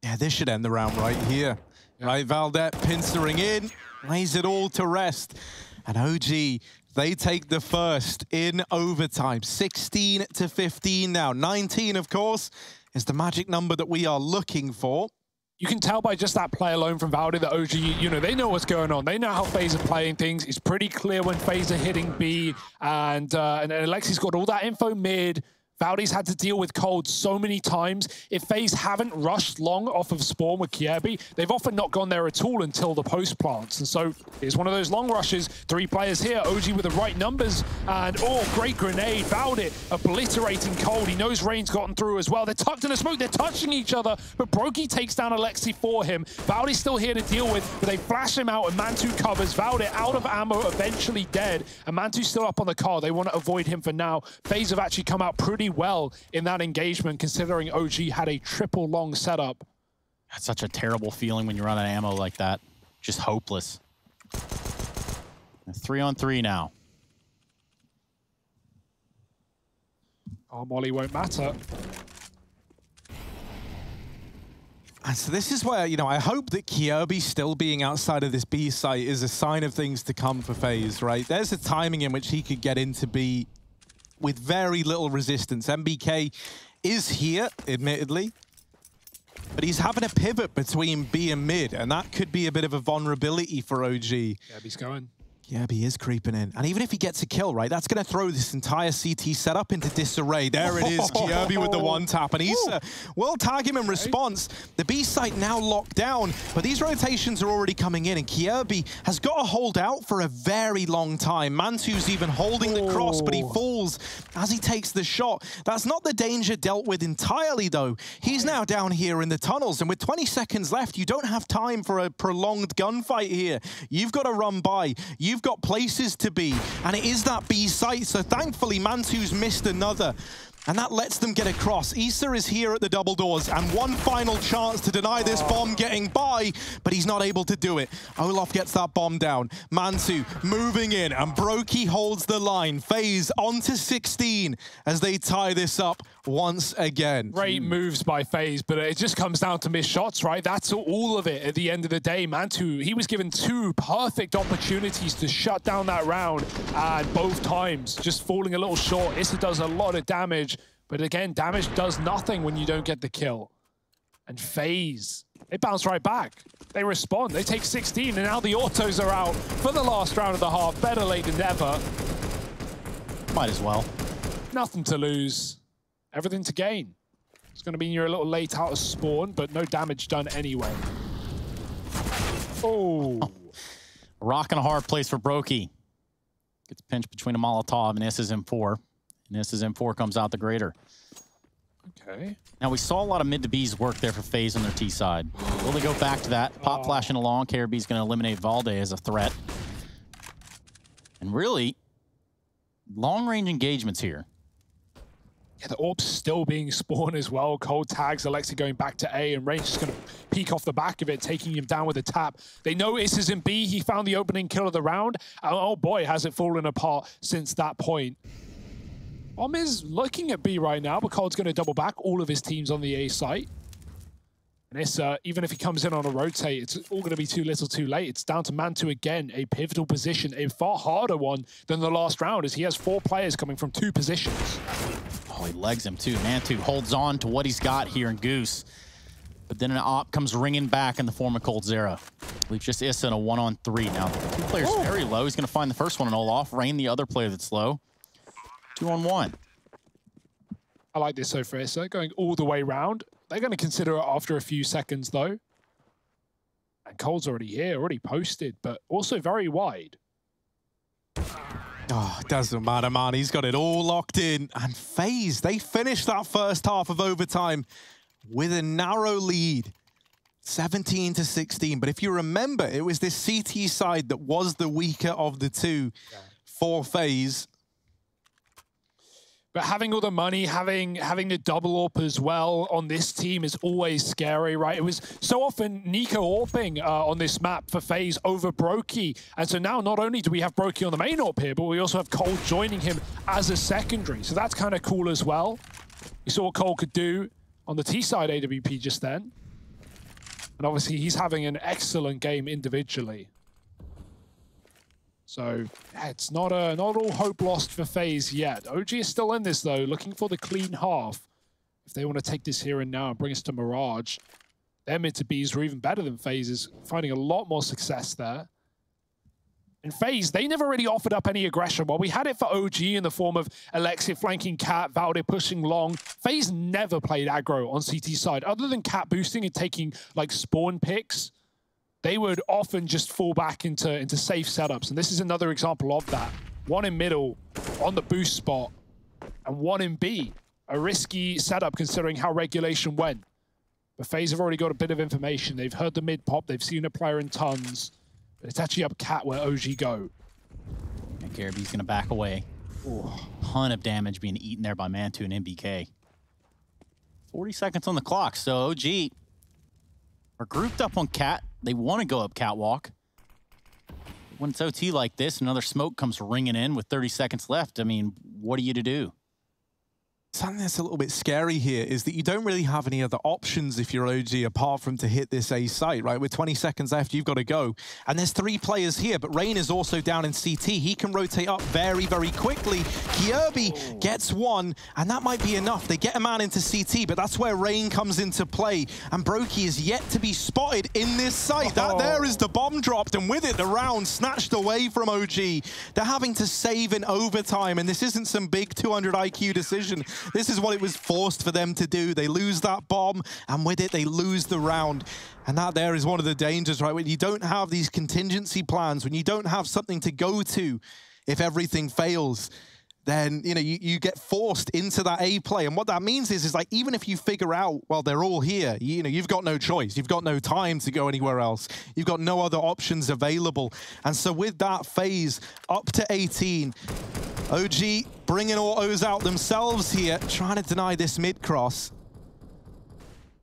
Yeah, this should end the round right here. Yeah. Right, Valde pincering in, lays it all to rest. And OG, they take the first in overtime. 16-15 now. 19, of course, is the magic number that we are looking for.
You can tell by just that play alone from Valde that OG, you know, they know what's going on. They know how FaZe are playing things. It's pretty clear when FaZe are hitting B, and Alexi's got all that info mid. Valde's had to deal with Cold so many times. If FaZe haven't rushed long off of spawn with Kierby, they've often not gone there at all until the post plants. And so it's one of those long rushes. 3 players here, OG with the right numbers. And oh, great grenade. Valde obliterating Cold. He knows Rain's gotten through as well. They're tucked in the smoke. They're touching each other. But Brokey takes down Alexi for him. Valde's still here to deal with, but they flash him out and Mantu covers. Valde out of ammo, eventually dead. And Mantu's still up on the car. They want to avoid him for now. FaZe have actually come out pretty well in that engagement, considering OG had a triple long setup.
That's such a terrible feeling when you run out of ammo like that. Just hopeless. 3-on-3 now.
Oh, Molly won't matter.
And so this is where, you know, I hope that Kierby still being outside of this B site is a sign of things to come for FaZe, right? There's a timing in which he could get into B with very little resistance. MBK is here, admittedly, but he's having a pivot between B and mid, and that could be a bit of a vulnerability for OG.
Yeah, he's going.
Yeah, but he is creeping in. And even if he gets a kill, right, that's going to throw this entire CT setup into disarray. There it is, Kierby with the one tap. And he's, we'll tag him in response. The B site now locked down, but these rotations are already coming in, and Kierby has got to hold out for a very long time. Mantu's even holding the cross, but he falls as he takes the shot. That's not the danger dealt with entirely, though. He's now down here in the tunnels, and with 20 seconds left, you don't have time for a prolonged gunfight here. You've got to run by. You've got places to be, and it is that B site, so thankfully Mantu's missed another, and that lets them get across. Issa is here at the double doors, and one final chance to deny this bomb getting by, but he's not able to do it. Olaf gets that bomb down. Mantu moving in, and Brokey holds the line. FaZe onto 16 as they tie this up once again.
Great moves by FaZe, but it just comes down to missed shots, right? That's all of it at the end of the day. Mantu, he was given 2 perfect opportunities to shut down that round, and both times just falling a little short. Issa does a lot of damage, but again, damage does nothing when you don't get the kill. And FaZe, they bounce right back. They respond. They take 16, and now the autos are out for the last round of the half. Better late than never.
Might as well.
Nothing to lose. Everything to gain. It's going to mean you're a little late out of spawn, but no damage done anyway. Oh.
Rock and a hard place for Brokey. Gets pinched between a Molotov and Issa's M4. And Issa's M4 comes out the greater.
Okay.
Now, we saw a lot of mid to B's work there for FaZe on their T side. Will they go back to that? Pop flashing along. KRB's going to eliminate Valde as a threat. And really, long-range engagements here.
Yeah, the orb's still being spawned as well. Cold tags Alexi going back to A, and Range just going to peek off the back of it, taking him down with a tap. They know Issa's in B. He found the opening kill of the round. Oh boy, has it fallen apart since that point. Bomb is looking at B right now, but Cold's going to double back all of his teams on the A site. And Issa, even if he comes in on a rotate, it's all going to be too little too late. It's down to Mantu again, a pivotal position, a far harder one than the last round, as he has 4 players coming from 2 positions.
Oh, he legs him too. Mantu holds on to what he's got here in Goose. But then an op comes ringing back in the form of coldzera. Leaves just Issa in a 1-on-3. Now, 2 players very low. He's going to find the first one in Olaf. Rain, the other player that's low. 2-on-1.
I like this so far. So going all the way round. They're going to consider it after a few seconds, though. And Cole's already here, already posted, but also very wide.
Oh, doesn't matter, man. He's got it all locked in. And FaZe, they finished that first half of overtime with a narrow lead, 17-16. But if you remember, it was this CT side that was the weaker of the two for FaZe.
But having all the money, having the double AWP as well on this team is always scary, right? It was so often Nico AWPing on this map for FaZe over Brokey. And so now not only do we have Brokey on the main AWP here, but we also have Cole joining him as a secondary. So that's kind of cool as well. We saw what Cole could do on the T-side AWP just then. And obviously he's having an excellent game individually. So yeah, it's not all hope lost for FaZe yet. OG is still in this though, looking for the clean half. If they want to take this here and now and bring us to Mirage, their mid to Bs are even better than FaZe's, finding a lot more success there. And FaZe, they never really offered up any aggression. While we had it for OG in the form of Alexia flanking Cat, Valde pushing long, FaZe never played aggro on CT side, other than Cat boosting and taking like spawn picks. They would often just fall back into safe setups. And this is another example of that. One in middle on the boost spot and one in B. A risky setup considering how regulation went. But FaZe have already got a bit of information. They've heard the mid pop. They've seen a player in tons. But it's actually up Cat where OG go.
And Caribbe's going to back away. Ooh, ton of damage being eaten there by Mantu and MBK. 40 seconds on the clock. So OG are grouped up on Cat. They want to go up Catwalk. When it's OT like this, another smoke comes ringing in with 30 seconds left. I mean, what are you to do?
Something that's a little bit scary here is that you don't really have any other options if you're OG apart from to hit this A site, right? With 20 seconds left, you've got to go. And there's 3 players here, but Rain is also down in CT. He can rotate up very, very quickly. Kirby gets one, and that might be enough. They get a man into CT, but that's where Rain comes into play. And Brokey is yet to be spotted in this site. That there is the bomb dropped, and with it, the round snatched away from OG. They're having to save in overtime, and this isn't some big 200 IQ decision. This is what it was forced for them to do. They lose that bomb, and with it, they lose the round. And that there is one of the dangers, right? When you don't have these contingency plans, when you don't have something to go to if everything fails, then, you know, you get forced into that A play. And what that means is like, even if you figure out, well, they're all here, you know, you've got no choice. You've got no time to go anywhere else. You've got no other options available. And so with that, FaZe up to 18. OG bringing autos out themselves here, trying to deny this mid-cross.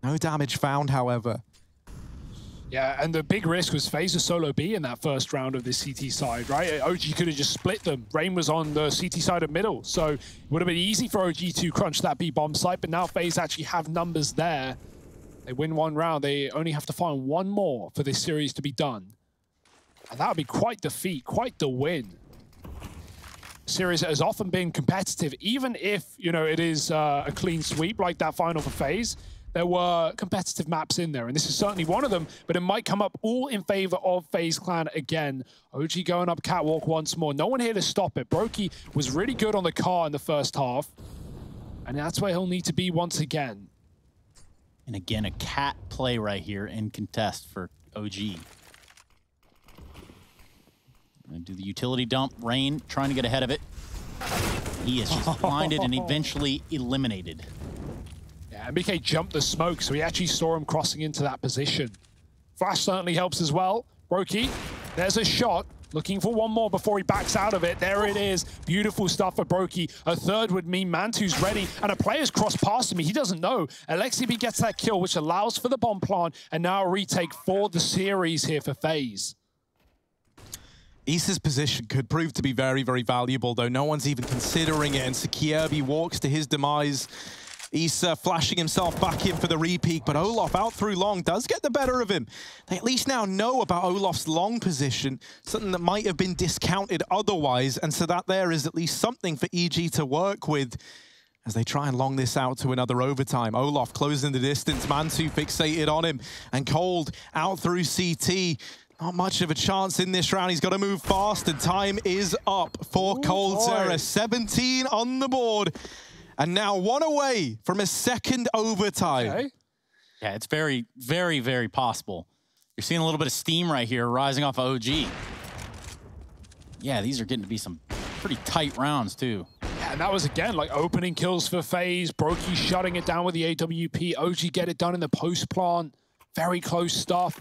No damage found, however.
Yeah, and the big risk was FaZe solo B in that first round of this CT side, right? OG could have just split them. Rain was on the CT side of middle, so it would have been easy for OG to crunch that B bomb site, but now FaZe actually have numbers there. They win one round. They only have to find one more for this series to be done. And that would be quite the feat, quite the win. Series that has often been competitive, even if, you know, it is a clean sweep like that final for FaZe. There were competitive maps in there, and this is certainly one of them, but it might come up all in favor of FaZe Clan again. OG going up Catwalk once more. No one here to stop it. Brokey was really good on the car in the first half, and that's where he'll need to be once again.
And again, a Cat play right here in contest for OG. Gonna do the utility dump. Rain trying to get ahead of it. He is just blinded and eventually eliminated.
Yeah, MBK jumped the smoke, so he actually saw him crossing into that position. Flash certainly helps as well. Brokey, there's a shot. Looking for one more before he backs out of it. There it is. Beautiful stuff for Brokey. A third would mean Mantu's ready, and a player's crossed past him. He doesn't know. Alexibi gets that kill, which allows for the bomb plant, and now a retake for the series here for FaZe.
Isa's position could prove to be very, very valuable, though no one's even considering it, and Sekirby walks to his demise. Isa flashing himself back in for the repeat, but Olof out through long does get the better of him. They at least now know about Olof's long position, something that might have been discounted otherwise, and so that there is at least something for EG to work with as they try and long this out to another overtime. Olof closing the distance, Mantu fixated on him, and Cold out through CT. Not much of a chance in this round. He's got to move fast, and time is up for coldzera. 17 on the board, and now 1 away from a second overtime.
Okay.
Yeah, it's very, very, very possible. You're seeing a little bit of steam right here rising off of OG. Yeah, these are getting to be some pretty tight rounds, too.
Yeah, and that was, again, like opening kills for FaZe. Brokey shutting it down with the AWP. OG get it done in the post plant. Very close stuff.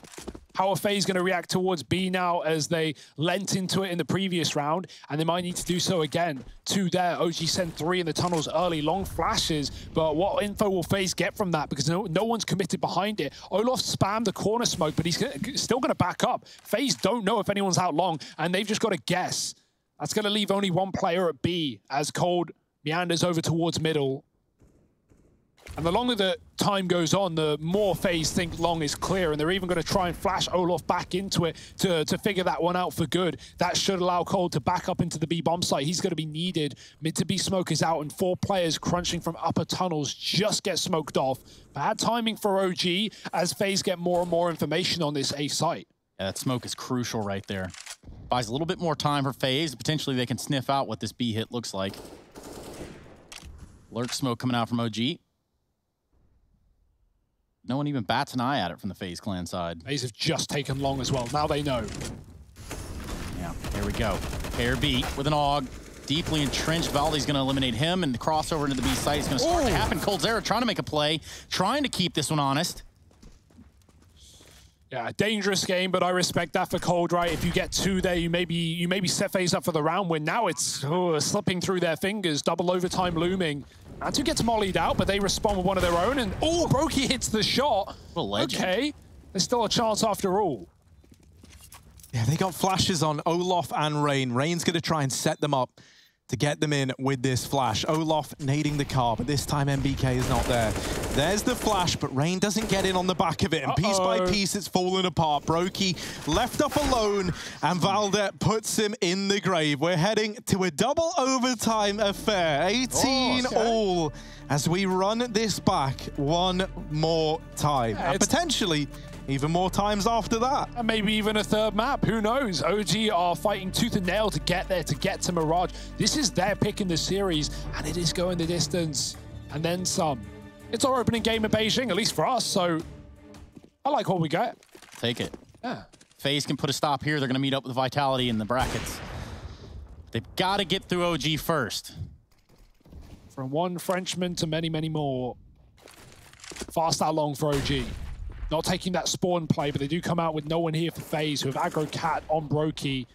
How are FaZe going to react towards B now as they lent into it in the previous round? And they might need to do so again. 2 there. OG sent 3 in the tunnels early. Long flashes. But what info will FaZe get from that? Because no one's committed behind it. Olaf spammed the corner smoke, but he's still going to back up. FaZe don't know if anyone's out long, and they've just got to guess. That's going to leave only 1 player at B as Cold meanders over towards middle. And the longer the time goes on, the more FaZe think long is clear, and they're even going to try and flash Olaf back into it to figure that one out for good. That should allow Cold to back up into the B bomb site. He's going to be needed. Mid to B smoke is out, and 4 players crunching from upper tunnels just get smoked off. Bad timing for OG as FaZe get more and more information on this A site.
Yeah, that smoke is crucial right there. Buys a little bit more time for FaZe. Potentially they can sniff out what this B hit looks like. Lurk smoke coming out from OG. No one even bats an eye at it from the FaZe clan side.
FaZe have just taken long as well. Now they know.
Yeah, here we go. Pair B with an AUG. Deeply entrenched. Valdi's going to eliminate him, and the crossover into the B site is going to start to happen. coldzera trying to make a play, trying to keep this one honest.
Yeah, dangerous game, but I respect that for Cold, right? If you get 2 there, you maybe set FaZe up for the round win. Now it's slipping through their fingers. Double overtime looming. And 2 gets mollied out, but they respond with one of their own. And Brokey hits the shot.
What a legend.
Okay, there's still a chance after all.
Yeah, they got flashes on Olaf and Rain. Rain's going to try and set them up to get them in with this flash. Olaf nading the car, but this time MBK is not there. There's the flash, but Rain doesn't get in on the back of it, and piece by piece it's falling apart. Brokey left up alone, and Valde puts him in the grave. We're heading to a double overtime affair. 18 all as we run this back one more time.
Yeah,
and potentially even more times after that.
And maybe even a 3rd map, who knows? OG are fighting tooth and nail to get there, to get to Mirage. This is their pick in the series, and it is going the distance, and then some. It's our opening game in Beijing, at least for us, so I like what we got.
Take it.
Yeah.
FaZe can put a stop here. They're going to meet up with Vitality in the brackets. They've got to get through OG first.
From one Frenchman to many, many more. Fast out long for OG. Not taking that spawn play, but they do come out with no one here for FaZe, who have aggro Cat on Brokey.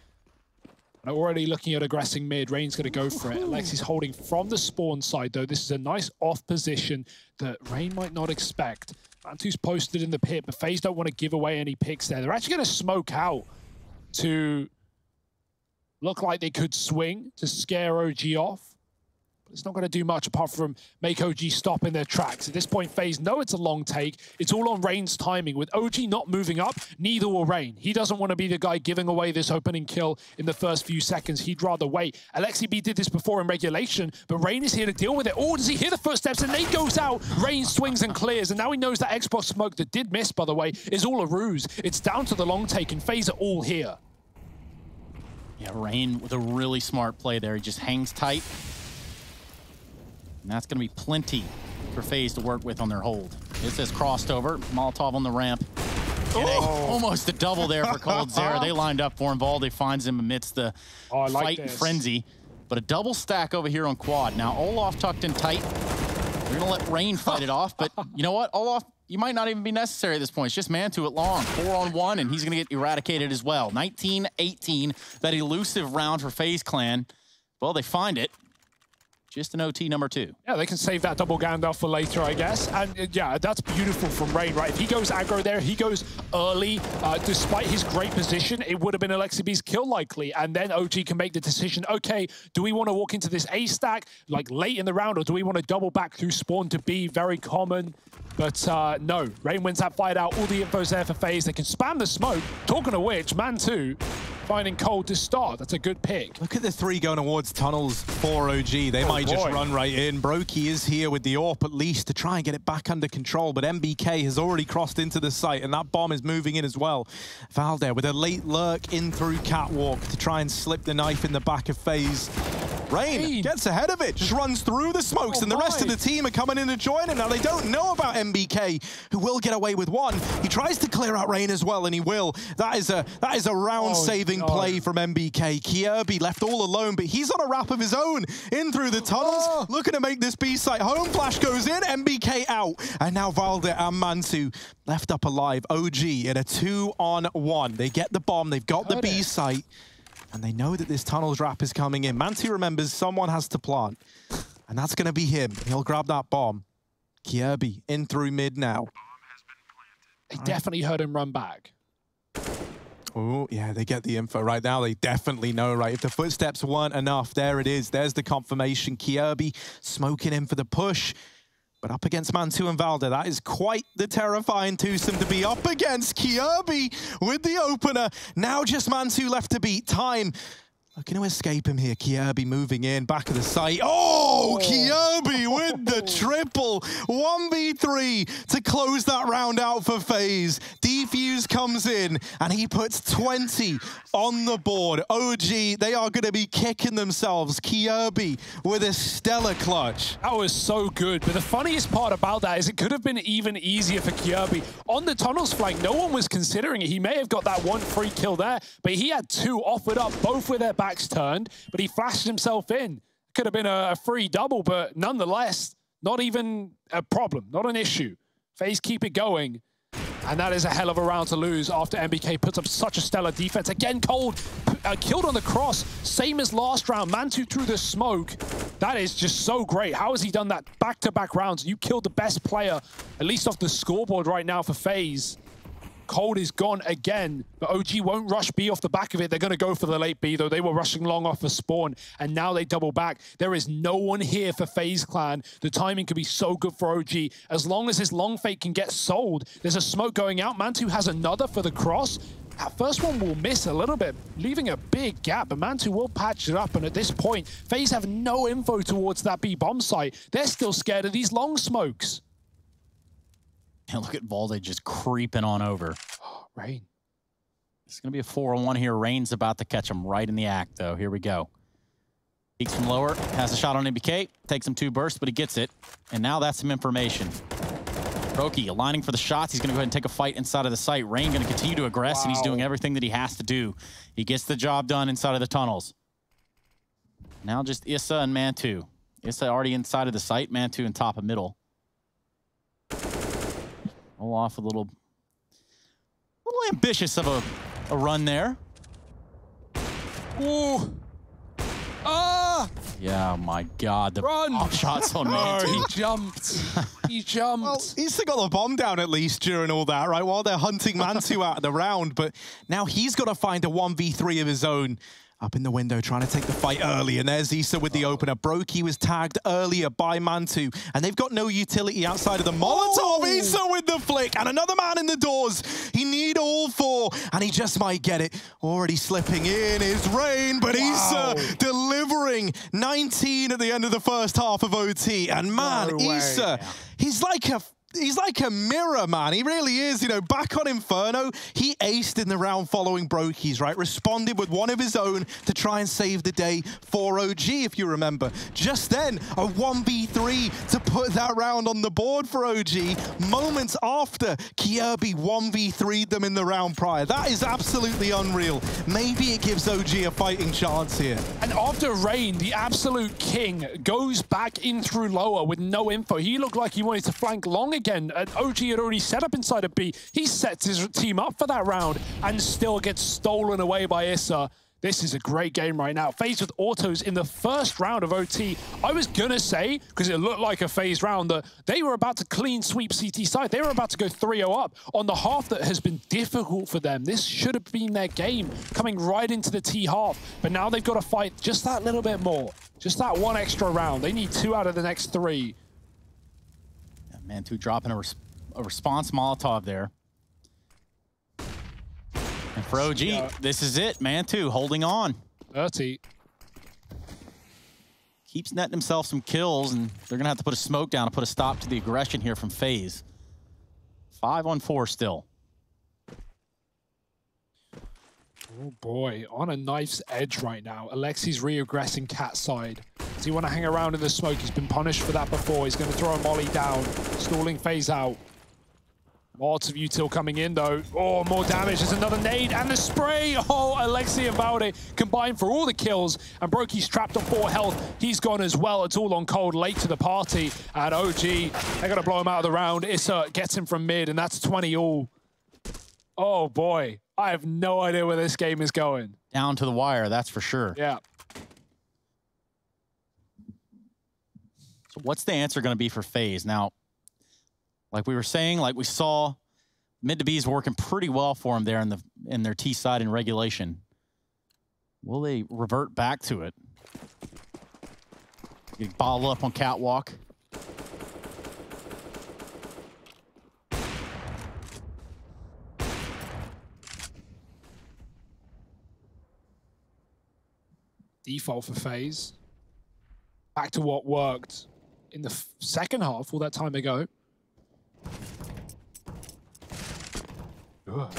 And already looking at aggressing mid. Rain's going to go for it. Alexi's holding from the spawn side, though. This is a nice off position that Rain might not expect. Mantu's posted in the pit, but FaZe don't want to give away any picks there. They're actually going to smoke out to look like they could swing to scare OG off. It's not going to do much apart from make OG stop in their tracks. At this point, FaZe know it's a long take. It's all on Rain's timing. With OG not moving up, neither will Rain. He doesn't want to be the guy giving away this opening kill in the first few seconds. He'd rather wait. Alexi B did this before in regulation, but Rain is here to deal with it. Oh, does he hear the footsteps? And Nate goes out. Rain swings and clears, and now he knows that Xbox smoke that did miss, by the way, is all a ruse. It's down to the long take, and FaZe are all here.
Yeah, Rain with a really smart play there. He just hangs tight. And that's going to be plenty for FaZe to work with on their hold. This is crossed over. Molotov on the ramp. Almost a double there for coldzera. They lined up for him. Valde finds him amidst the fight and frenzy. But a double stack over here on quad. Now, Olaf tucked in tight. They're going to let Rain fight it off. But you know what? Olaf, you might not even be necessary at this point. It's just Mantu at long. 4-on-1, and he's going to get eradicated as well. 19-18, that elusive round for FaZe Clan. Well, they find it. Just an OT number 2.
Yeah, they can save that double Gandalf for later, I guess. And yeah, that's beautiful from Rain, right? If he goes aggro there, he goes early. Despite his great position, it would have been Alexi B's kill likely. And then OG can make the decision, okay, do we want to walk into this A stack like late in the round, or do we want to double back through spawn to B? Very common. But no, Rain wins that fight out. All the info's there for FaZe. They can spam the smoke. Talking of which, Man2 finding Cold to start. That's a good pick.
Look at the 3 going towards tunnels for OG. They might just run right in. Brokey is here with the AWP at least to try and get it back under control, but MBK has already crossed into the site, and that bomb is moving in as well. Valder with a late lurk in through Catwalk to try and slip the knife in the back of FaZe. Rain gets ahead of it, just runs through the smokes, and the rest of the team are coming in to join him. Now, they don't know about MBK, who will get away with one. He tries to clear out Rain as well, and he will. That is a round-saving play from MBK. Kirby left all alone, but he's on a wrap of his own. In through the tunnels, looking to make this B-site home. Flash goes in, MBK out. And now Valder and Man2 left up alive. OG in a 2-on-1. They get the bomb, they've got the B-site. And they know that this tunnels wrap is coming in. Man2 remembers someone has to plant. And that's going to be him. He'll grab that bomb. Kirby in through mid now.
They definitely heard him run back.
Oh, yeah, they get the info right now. They definitely know, right? If the footsteps weren't enough, there it is. There's the confirmation. Kirby smoking in for the push. But up against Man2 and Valder, that is quite the terrifying twosome to be up against. Kirby with the opener. Now just Man2 left to beat. Time looking to escape him here. Kirby moving in, back of the site. Oh, Kirby with the triple. 1v3 to close that round out for FaZe. Defuse comes in, and he puts 20 on the board. OG, they are going to be kicking themselves. Kirby with a stellar clutch.
That was so good, but the funniest part about that is it could have been even easier for Kirby. On the tunnels flank, no one was considering it. He may have got that one free kill there, but he had 2 offered up, both with their backs turned, but he flashed himself in. Could have been a free double, but nonetheless, not even a problem, not an issue. FaZe keep it going. And that is a hell of a round to lose after MBK puts up such a stellar defense. Again, Cold killed on the cross, same as last round. Man2 through the smoke. That is just so great. How has he done that back-to-back rounds? You killed the best player, at least off the scoreboard right now for FaZe. Cold is gone again, but OG won't rush B off the back of it. They're going to go for the late B, though. They were rushing long off the spawn, and now they double back. There is no one here for FaZe Clan. The timing could be so good for OG. As long as his long fake can get sold, there's a smoke going out. Man2 has another for the cross. That first one will miss a little bit, leaving a big gap, but Man2 will patch it up, and at this point, FaZe have no info towards that B bomb site. They're still scared of these long smokes.
And look at Valde just creeping on over.
Rain.
It's going to be a 4-on-1 here. Rain's about to catch him right in the act, though. Here we go. Peeks from lower, has a shot on MBK, takes him 2 bursts, but he gets it. And now that's some information. Brokey aligning for the shots. He's going to go ahead and take a fight inside of the site. Rain going to continue to aggress, and he's doing everything that he has to do. He gets the job done inside of the tunnels. Now just Issa and Man2. Issa already inside of the site, Man2 in top of middle. Roll off a little ambitious of a run there.
Ooh.
Yeah, my God. The pop shots on Man2.
He jumped. He jumped.
Well, he's still got the bomb down at least during all that, right? While they're hunting Man2 out of the round. But now he's got to find a 1v3 of his own. Up in the window, trying to take the fight early, and there's Issa with the opener. Brokey was tagged earlier by Man2, and they've got no utility outside of the Molotov. Issa with the flick, and another man in the doors. He need all 4, and he just might get it. Already slipping in is Rain, but Issa delivering 19 at the end of the first half of OT. And man, Issa, he's like a mirror, man. He really is. You know, back on Inferno, he aced in the round following Brokey's, right? Responded with one of his own to try and save the day for OG, if you remember. Just then, a 1v3 to put that round on the board for OG. Moments after Kirby 1v3'd them in the round prior. That is absolutely unreal. Maybe it gives OG a fighting chance here.
And after Rain, the absolute king, goes back in through lower with no info. He looked like he wanted to flank long again. And OG had already set up inside of B. He sets his team up for that round and still gets stolen away by Issa. This is a great game right now. FaZe with autos in the first round of OT. I was gonna say, because it looked like a FaZe round, that they were about to clean sweep CT side. They were about to go 3-0 up on the half that has been difficult for them. This should have been their game, coming right into the T half. But now they've got to fight just that little bit more. Just that one extra round. They need 2 out of the next 3.
Mantu dropping a response Molotov there. And for OG, this is it. Mantu holding on.
30.
Keeps netting himself some kills, and they're going to have to put a smoke down to put a stop to the aggression here from FaZe. 5-on-4 still.
Oh boy, on a knife's edge right now. Alexi's re-aggressing Cat side. Does he want to hang around in the smoke? He's been punished for that before. He's going to throw a molly down, stalling FaZe out. Lots of util coming in though. Oh, more damage. There's another nade and the spray. Oh, Alexi and Valde combined for all the kills. And Brokey's trapped on 4 health. He's gone as well. It's all on cold, late to the party. And OG, they're going to blow him out of the round. Issa gets him from mid, and that's 20 all. Oh boy, I have no idea where this game is going.
Down to the wire, that's for sure.
Yeah.
So what's the answer going to be for FaZe? Now, like we were saying, like we saw, mid to B is working pretty well for them there in their T side in regulation. Will they revert back to it? Getting bottled up on catwalk.
Default for FaZe. Back to what worked in the second half all that time ago. Once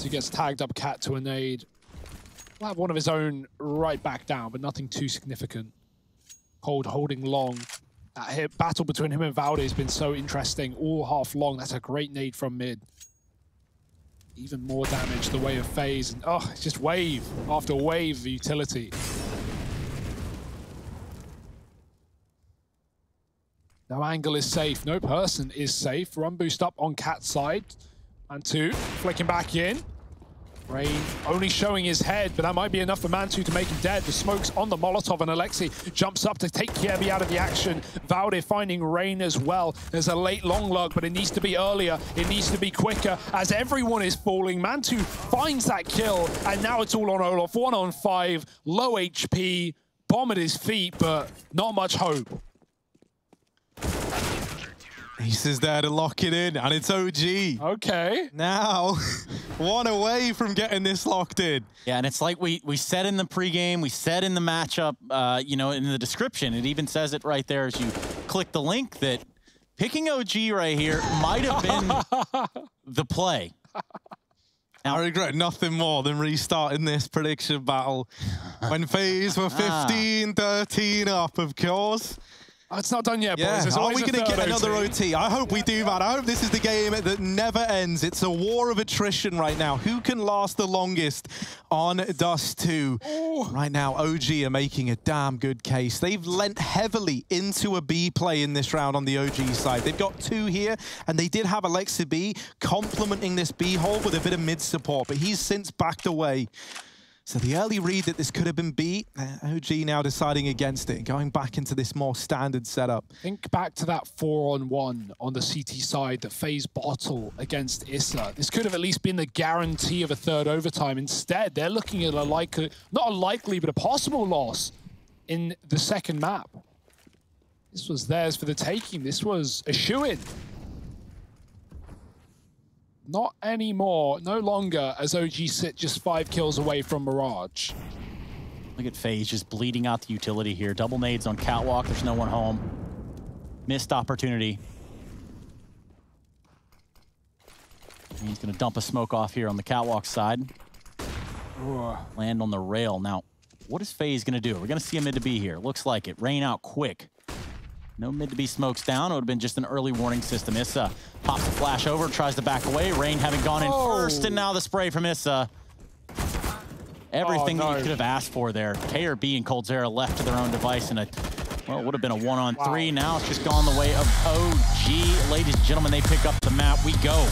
he gets tagged up Cat to a nade, he'll have one of his own right back down, but nothing too significant. Cold holding long. That battle between him and Valde has been so interesting all half long. That's a great nade from mid. Even more damage the way of FaZe. And oh, it's just wave after wave of utility. No angle is safe. No person is safe. Run boost up on Cat's side. And 2, flicking back in. Rain only showing his head, but that might be enough for Mantu to make him dead. The smoke's on the Molotov, and Alexi jumps up to take Kievi out of the action. Valde finding Rain as well. There's a late long lug, but it needs to be earlier. It needs to be quicker as everyone is falling. Mantu finds that kill, and now it's all on Olof. 1 on 5, low HP, bomb at his feet, but not much hope.
Ace there to lock it in, and it's OG.
Okay.
Now, 1 away from getting this locked in.
Yeah, and it's like we said in the pregame, we said in the matchup, you know, in the description, it even says it right there as you click the link that picking OG right here might have been the play.
Now, I regret nothing more than restarting this prediction battle when FaZe were 15-13 up, of course.
It's not done yet, boys. There's
Are we going to get another
OT?
OT? I hope we do, man. I hope this is the game that never ends. It's a war of attrition right now. Who can last the longest on Dust2? Right now, OG are making a damn good case. They've lent heavily into a B play in this round on the OG side. They've got 2 here, and they did have Alexa B complementing this B hole with a bit of mid support, but he's since backed away. So the early read that this could have been beat, OG now deciding against it, going back into this more standard setup.
Think back to that 4-on-1 on the CT side that FaZe bottle against Issa. This could have at least been the guarantee of a 3rd overtime. Instead, they're looking at a likely, not a likely, but a possible loss in the 2nd map. This was theirs for the taking. This was a shoo-in. Not anymore, no longer, as OG sit just 5 kills away from Mirage.
Look at FaZe just bleeding out the utility here. Double nades on catwalk, there's no one home. Missed opportunity. And he's gonna dump a smoke off here on the catwalk side. Land on the rail. Now, what is FaZe gonna do? We're gonna see a mid to B here. Looks like it. Rain out quick. No mid to B smokes down. It would have been just an early warning system. Issa pops the flash over, tries to back away. Rain having gone in first, and now the spray from Issa. Everything that you could have asked for there. KRB and coldzera left to their own device, and well, it would have been a 1-on-3. Now it's just gone the way of OG. Ladies and gentlemen, they pick up the map. We go.